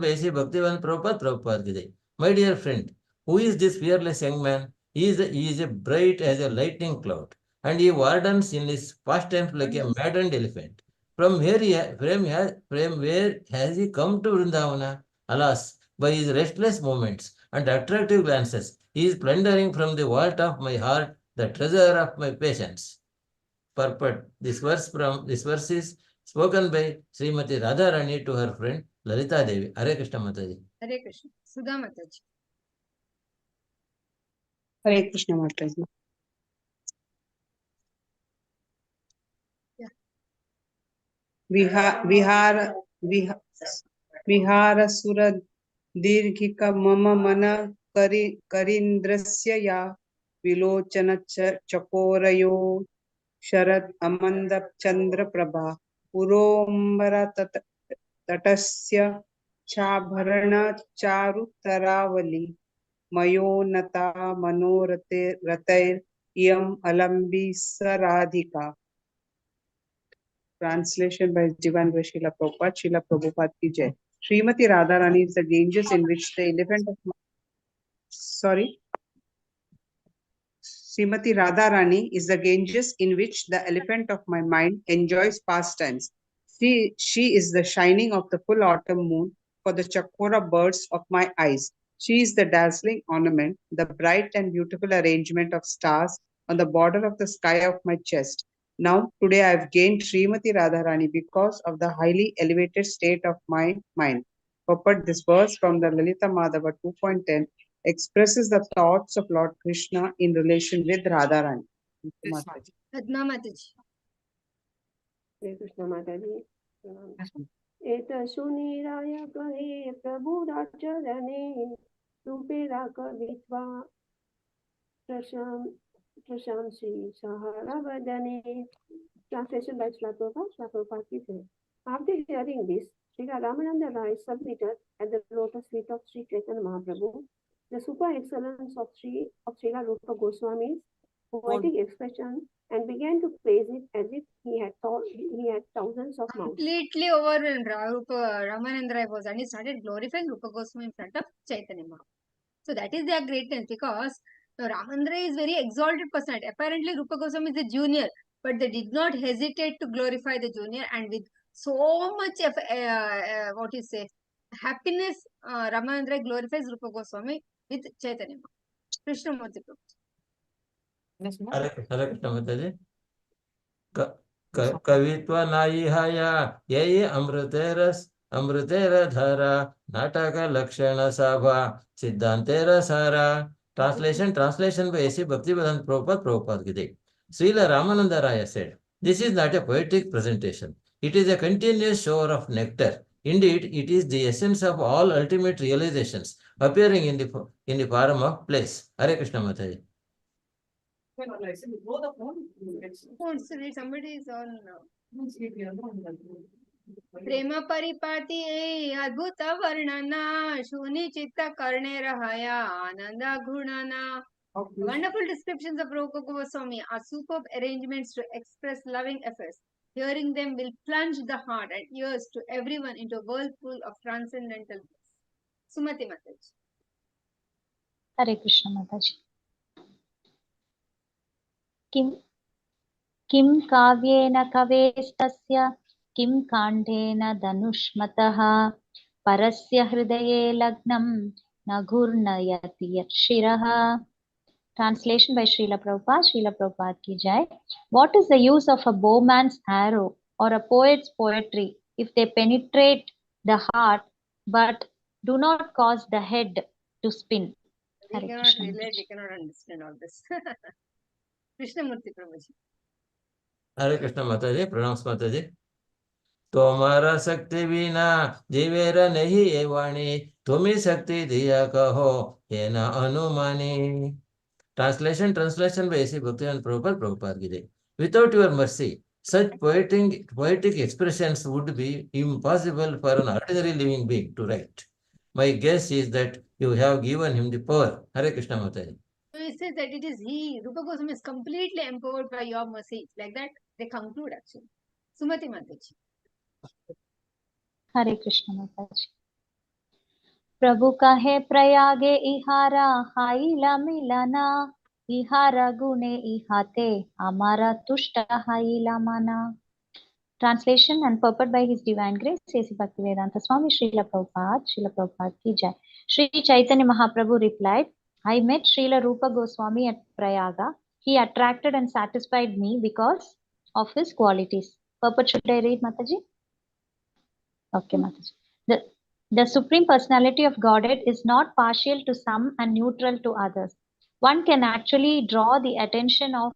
A.C. Bhaktivedanta Prabhupada ki jai. My dear friend, who is this fearless young man? He is a bright as a lightning cloud, and he wardens in his pastimes like a maddened elephant. From where has he come to Vrindavana? Alas, by his restless movements and attractive glances, he is plundering from the vault of my heart the treasure of my patience. Purport. This verse is spoken by Srimati Radharani to her friend Lalita Devi. Hare Krishna Mataji. Hare Krishna. Sudha Mataji. Hare Krishna Mataji. विहार सुर दीर्घिक मम मन करीन्द्रस्य या विलोचन चकोरयो शरद अमंद चंद्र Prabha पुरोम्बर तटस्य चाभरण चारुतरावली मयोनता मनोरते रतैर इयम अलंबिसराधिका. Translation by Divine Srila Prabhupada. Srila Prabhupada ki jai. Srimati Radharani is the ganges in which the elephant of Srimati Radharani is the Ganges in which the elephant of my mind enjoys pastimes. She is the shining of the full autumn moon for the chakora birds of my eyes. She is the dazzling ornament, the bright and beautiful arrangement of stars on the border of the sky of my chest. Now, today I have gained Srimati Radharani because of the highly elevated state of my mind. Purport: this verse from the Lalita Madhava 2.10 expresses the thoughts of Lord Krishna in relation with Radharani. Padma Mataji. Hare Krishna Mataji. Eta suniraya kahe prabhu racharane rupe raka vitva prashamsi sahara vadane. Translation by Srila Prabhupada ki jai. After hearing this, Srila Ramananda Rai submitted at the lotus feet of Sri Chaitanya Mahaprabhu the super excellence of Srila Rupa Goswami's poetic expression and began to praise it as if he had thousands of mouths. Completely overwhelmed, Ramananda Rai was, and he started glorifying Rupa Goswami in front of Chaitanya Mahaprabhu. So that is their greatness, because Ramananda Rai is very exalted personality. Apparently Rupa Goswami is a junior, but they did not hesitate to glorify the junior, and with so much of happiness, Ramananda Rai glorifies Rupa Goswami with Chaitanya Mahaprabhu. Krishna Murti Prabhu. Hare Krishna Mataji. कवित्व नाइहाया यही अमृतेर धारा नाटक लक्षण सभा सिद्धांतेर सारा. Translation by A.C. Bhaktivedanta Prabhupada ki jai. Srila Ramananda Raya said, "This is not a poetic presentation. It is a continuous shower of nectar. Indeed, it is the essence of all ultimate realizations appearing in the form of place." Hare Krishna Mataji. Somebody is on. प्रेम परिपाती अद्भुत वर्णना शून्य चित्त करणे रहया आनंद घुणना. Wonderful descriptions of Rupa Goswami are superb arrangements to express loving affairs. Hearing them will plunge the heart and ears to everyone into a whirlpool of transcendental bliss. Sumati Mataji. Hare Krishna Mataji. Kim kavyena kavestasya किं काण्डेन धनुष्मतः परस्य हृदये लग्नं न घूर्णयति यत्शिरः. Translation by Srila Prabhupada ki jai. What is the use of a bowman's arrow or a poet's poetry if they penetrate the heart but do not cause the head to spin? We cannot relate, we cannot understand all this. Krishna Murti Prabhuji. Hare Krishna Mataji, pranams Mataji. तुम्हारा शक्ति बिना जीवेरा नहीं ये वाणी तुम्ही शक्ति दिया कहो ये न अनुमानी. Translation by A.C. Bhaktivedanta Prabhupada ki jai. Without your mercy, such poetic expressions would be impossible for an ordinary living being to write. My guess is that you have given him the power. Hare Krishna Mataji. So he says that it is he, Rupa Goswami, is completely empowered by your mercy. Like that, they conclude actually. Sumati Mataji. Hare Krishna Mataji. प्रभु कहे प्रयागे इहारा हाइला मिलना इहारा गुणे इहाते हमारा तुष्ट हाइला माना. Translation and purport by His Divine Grace, A.C. Bhaktivedanta Swami Srila Prabhupada ki jai. Sri Chaitanya Mahaprabhu replied, I met Srila Rupa Goswami at Prayaga. He attracted and satisfied me because of his qualities. Purport should I read, Mataji? Okay, Mataji. The Supreme Personality of Godhead is not partial to some and neutral to others. one can actually draw the attention of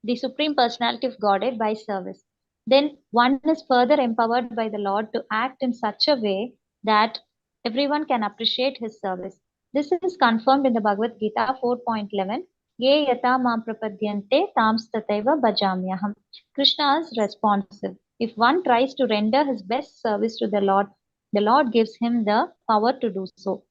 the Supreme Personality of Godhead by service. Then one is further empowered by the Lord to act in such a way that everyone can appreciate his service. This is confirmed in the Bhagavad Gita 4.11. Ye yata mam prapadyante tams tataiva bhajamyaham. Krishna is responsive. If one tries to render his best service to the Lord gives him the power to do so.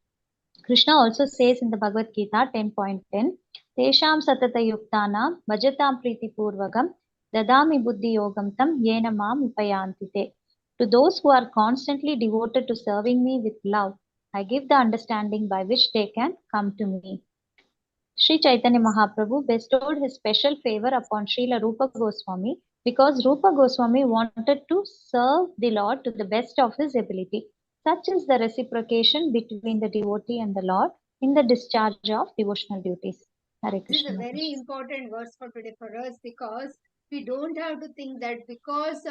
Krishna also says in the Bhagavad Gita 10.10, Tesham satata yuktanam bhajatam priti purvagam dadami buddhi yogam tam yena mam upayantite. To those who are constantly devoted to serving me with love, I give the understanding by which they can come to me. Sri Chaitanya Mahaprabhu bestowed his special favor upon Srila Rupa Goswami because Rupa Goswami wanted to serve the Lord to the best of his ability. Such is the reciprocation between the devotee and the Lord in the discharge of devotional duties. Hare This is Krishna. a very important verse for today for us, because we don't have to think that because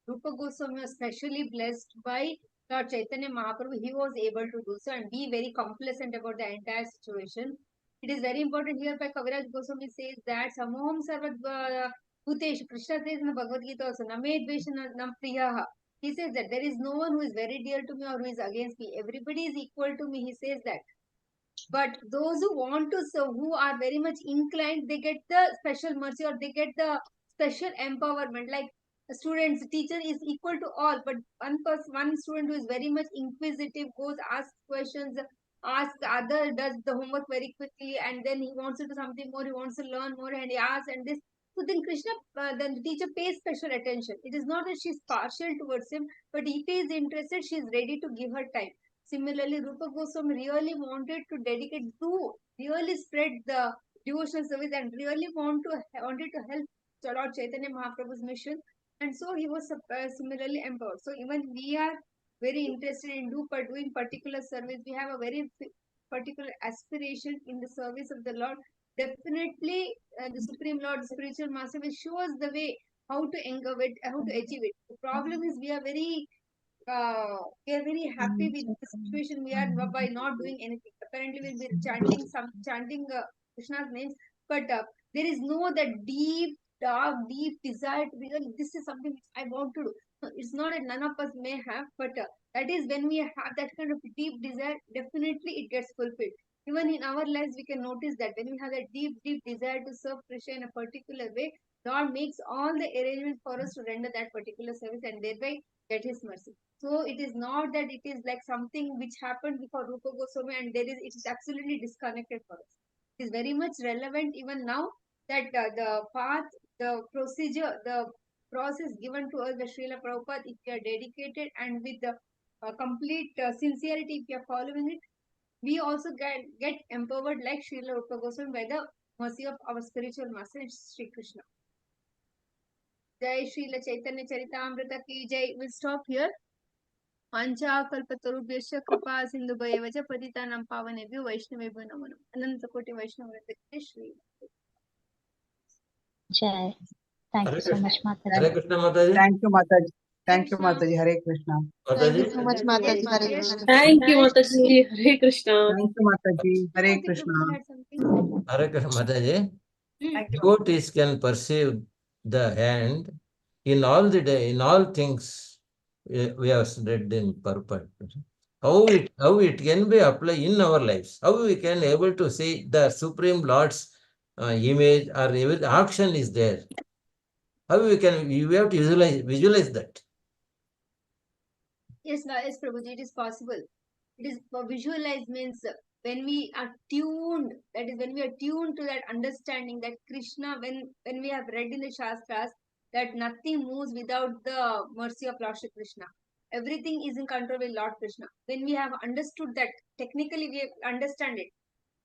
Rupa Goswami was specially blessed by Lord Chaitanya Mahaprabhu, he was able to do so, and be very complacent about the entire situation. It is very important here by Kaviraj Goswami says that Samoham Sarvat Bhutesh. Krishna says in the Bhagavad Gita also, Name Dvesha Nam Priyaha. He says that there is no one who is very dear to me or who is against me. Everybody is equal to me. He says that. But those who want to serve, who are very much inclined, they get the special mercy or they get the special empowerment. Like students, teacher is equal to all, but one student who is very much inquisitive goes, asks questions, asks the other, does the homework very quickly, and then he wants to do something more, he wants to learn more, and he asks, and this. So then Krishna, then the teacher pays special attention. It is not that she is partial towards him, but if he is interested, she is ready to give her time. Similarly, Rupa Goswami really wanted to dedicate to really spread the devotional service and really wanted to help Lord Chaitanya Mahaprabhu's mission, and so he was similarly empowered. So even we are very interested in doing particular service. We have a very particular aspiration in the service of the Lord. Definitely, the Supreme Lord, the spiritual master, will show us the way how to engage it, how to achieve it. The problem is we are very happy with the situation we are by not doing anything. Apparently, we'll be chanting Krishna's names, but there is no that deep, dark, deep desire to be. This is something which I want to do. No, it's not that none of us may have, but that is when we have that kind of deep desire. Definitely, it gets fulfilled. Even in our lives, we can notice that when we have that deep, deep desire to serve Krishna in a particular way, God makes all the arrangements for us to render that particular service and thereby get His mercy. So it is not that it is like something which happened before Rupa Goswami and it is absolutely disconnected for us. It is very much relevant even now that the path, the procedure, the process given to us by Srila Prabhupada, if we are dedicated and with the complete sincerity, if we are following it, we also get empowered like Srila Rupa Goswami by the mercy of our spiritual master Sri Krishna. Jai Srila Chaitanya Charitamrita ki Jai. We'll stop here. वाञ्छाकल्पतरुभ्यश्च कृपा सिन्धुभ्येव च पतितानां पावनेभ्यो वैष्णवेभ्यो नमो नमः. अनन्तकोटि वैष्णववृन्दे Shri Jai. Thank Hare you so Krishna. much, Mataji. Hare Krishna, Mataji. Thank you, Mataji. Hare Thank you, Krishna. Mataji. Hare Krishna. Thank you Mataji. so much, Mataji. Hare Hare Krishna. Thank you, Mataji. Hare Krishna. Thank you, Mataji. Hare Murthy Krishna. Prabhu had something. Hare Krishna, Mataji. Hmm. Devotees can perceive the hand in all the day, in all things we have read in purport. How it can be applied in our lives? How we can able to see the Supreme Lord's image or even action is there? How we have to visualize that. Yes, yes, Prabhuji, it is possible. It is visualize means when we are tuned. That is when we are tuned to that understanding that Krishna. When we have read in the Shastras that nothing moves without the mercy of Lord Shri Krishna. Everything is in control with Lord Krishna. When we have understood that, technically we understand it.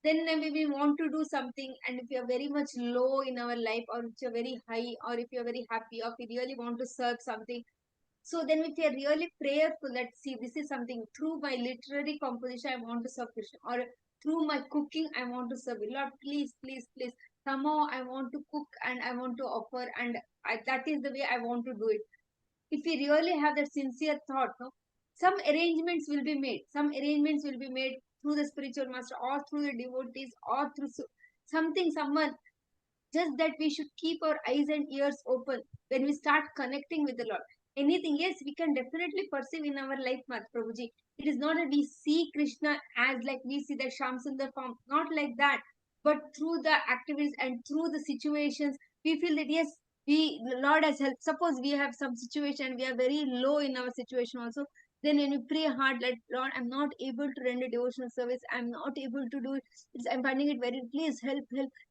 Then maybe we want to do something, and if you are very much low in our life, or if you're very high, or if you're very happy, or if you really want to serve something, so then if you are really prayerful that see this is something through my literary composition I want to serve Krishna, or through my cooking I want to serve you. Lord, please, please, please, somehow I want to cook and I want to offer, and that is the way I want to do it. If we really have that sincere thought, no, some arrangements will be made. Some arrangements will be made through the spiritual master or through the devotees or through someone, just that we should keep our eyes and ears open when we start connecting with the Lord. Anything, yes, we can definitely perceive in our life, Prabhuji. It is not that we see Krishna as like we see the Shamsundar form, not like that. But through the activities and through the situations, we feel that yes, the Lord has helped. Suppose we have some situation, we are very low in our situation also. Then when we pray hard, like Lord, I'm not able to render devotional service, I'm not able to do it. I'm finding it very, please help.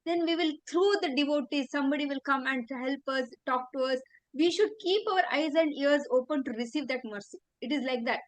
Then we will, through the devotees, somebody will come and help us, talk to us. We should keep our eyes and ears open to receive that mercy. It is like that.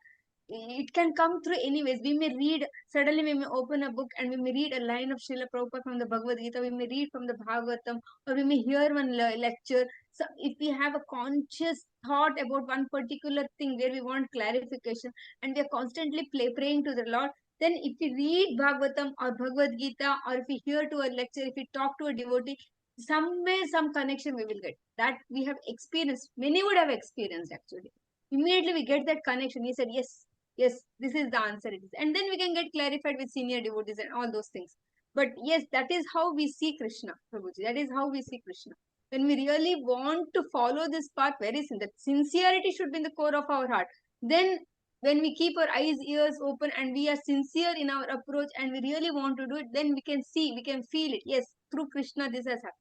It can come through anyways. We may read, suddenly we may open a book and we may read a line of Srila Prabhupada from the Bhagavad Gita, we may read from the Bhagavatam, or we may hear one lecture. So if we have a conscious thought about one particular thing where we want clarification, and we are constantly praying to the Lord, then if we read Bhagavatam or Bhagavad Gita, or if we hear to a lecture, if we talk to a devotee, somewhere some connection we will get. That we have experienced. Many would have experienced actually. Immediately we get that connection. We said, yes, this is the answer. It is. And then we can get clarified with senior devotees and all those things. But yes, that is how we see Krishna, Prabhuji. That is how we see Krishna. When we really want to follow this path, very simple. Sincerity should be in the core of our heart. Then when we keep our eyes, ears open, and we are sincere in our approach, and we really want to do it, then we can see, we can feel it. Yes, through Krishna, this has happened.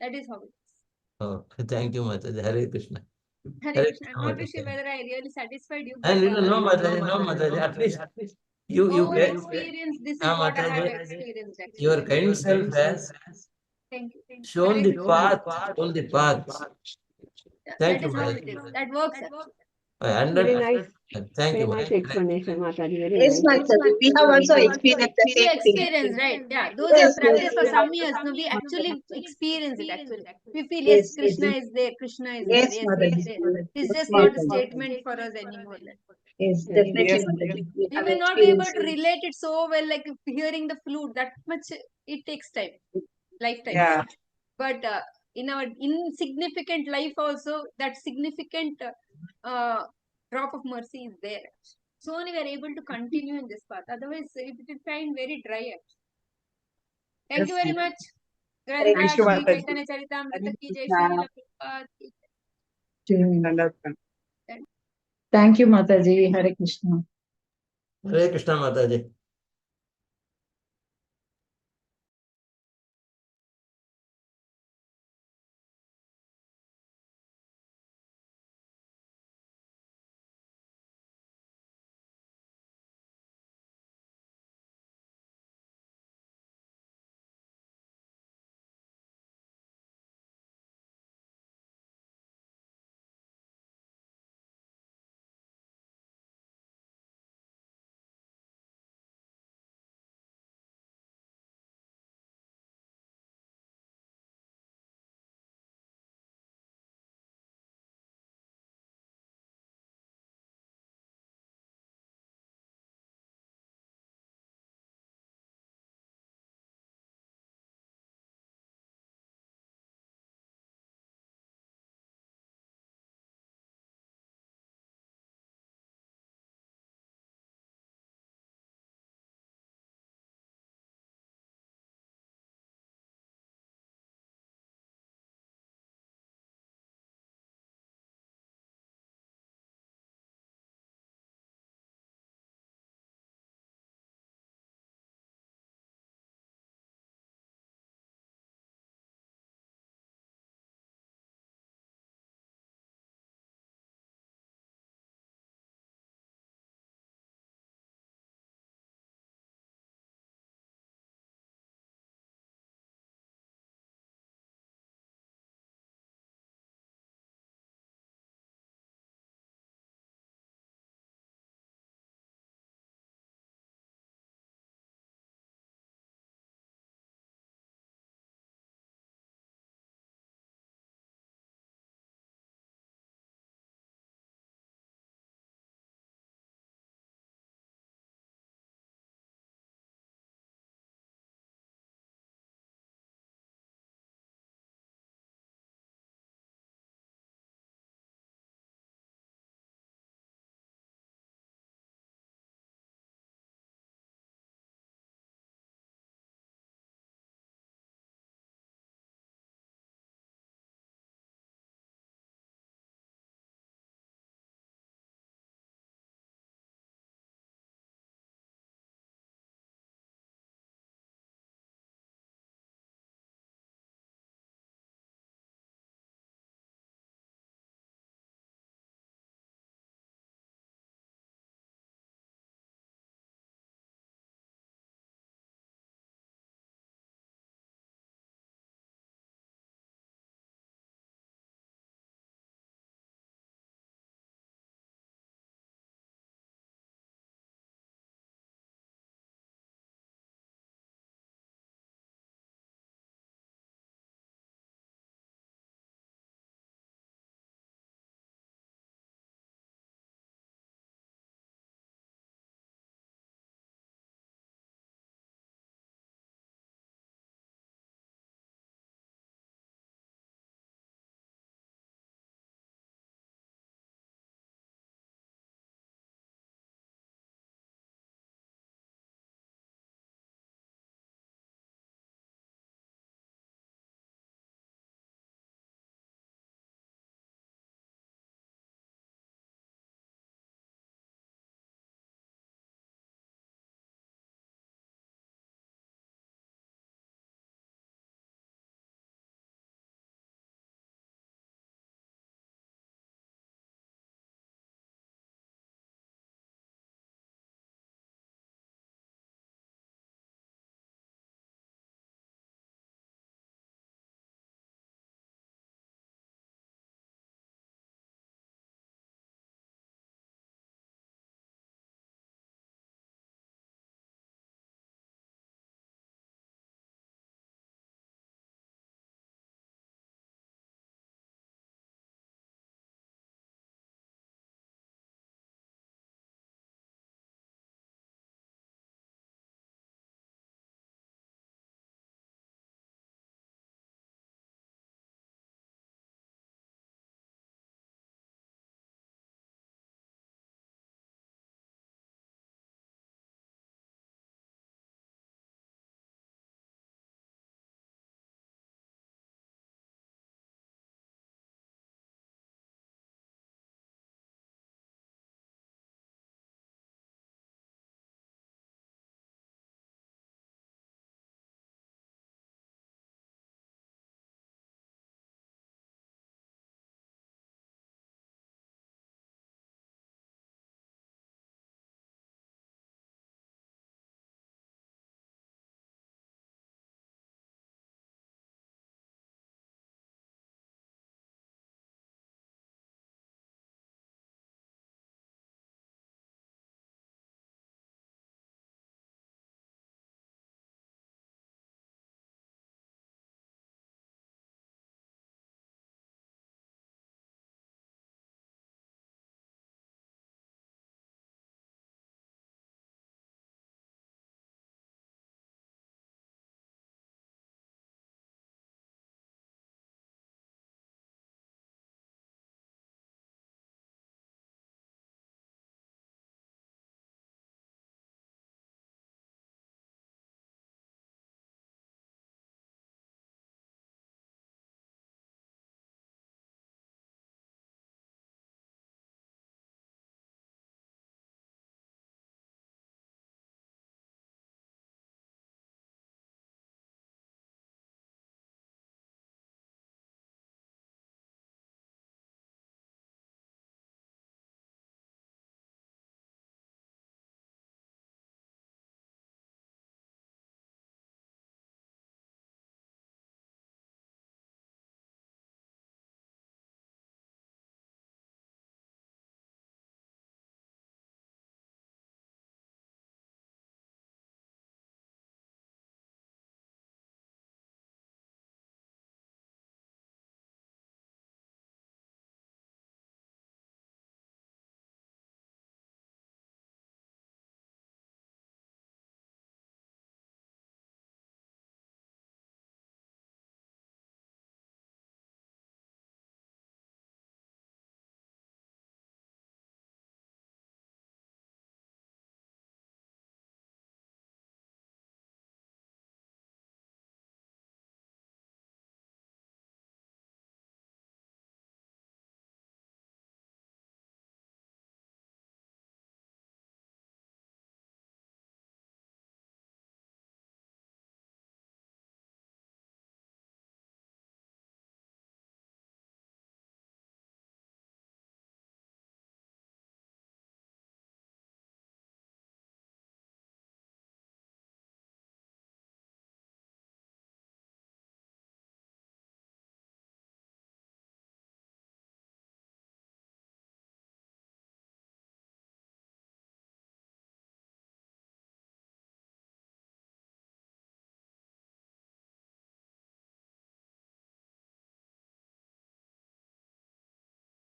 That is how it is. Oh, thank you, Mataji. Hare Krishna. Hare Krishna. I'm not too sure whether I really satisfied you, but And no, Mataji. At least you over get. experience, this is what I have experienced actually. Your kind self has Thank you. shown Hare the Krishna. path. Shown the path. Thank That you, is how it Mataji. is. That works actually. Very nice, Thank you, very nice Mataji. explanation, Mataji. Very Yes, nice. Mataji. We have also experienced the We same thing. experience, right? Yeah, those Yes, are practiced for yes, some years. No, we actually experience it actually. We feel yes, yes, Krishna is there. Krishna is there. yes, Yes, he is Mataji. there. It's Yes, just not a Mataji. statement for us anymore. Yes, Yes, definitely, yes. Mataji. We We have may not be able experienced to relate it so well, like hearing the flute. That much it takes time, lifetimes. Yeah. But in our insignificant life also, that significant drop of mercy is there. So only we are able to continue in this path. Otherwise, it will find very dry. Actually. Thank you very much. Hare Grandra Krishna, Shri Mataji. Chaitanya Charitamrita Hare ki Jai, Krishna. Shri Prabhupada ki Dandavat. Thank you, Mataji. Hare Krishna. Hare Krishna, Mataji.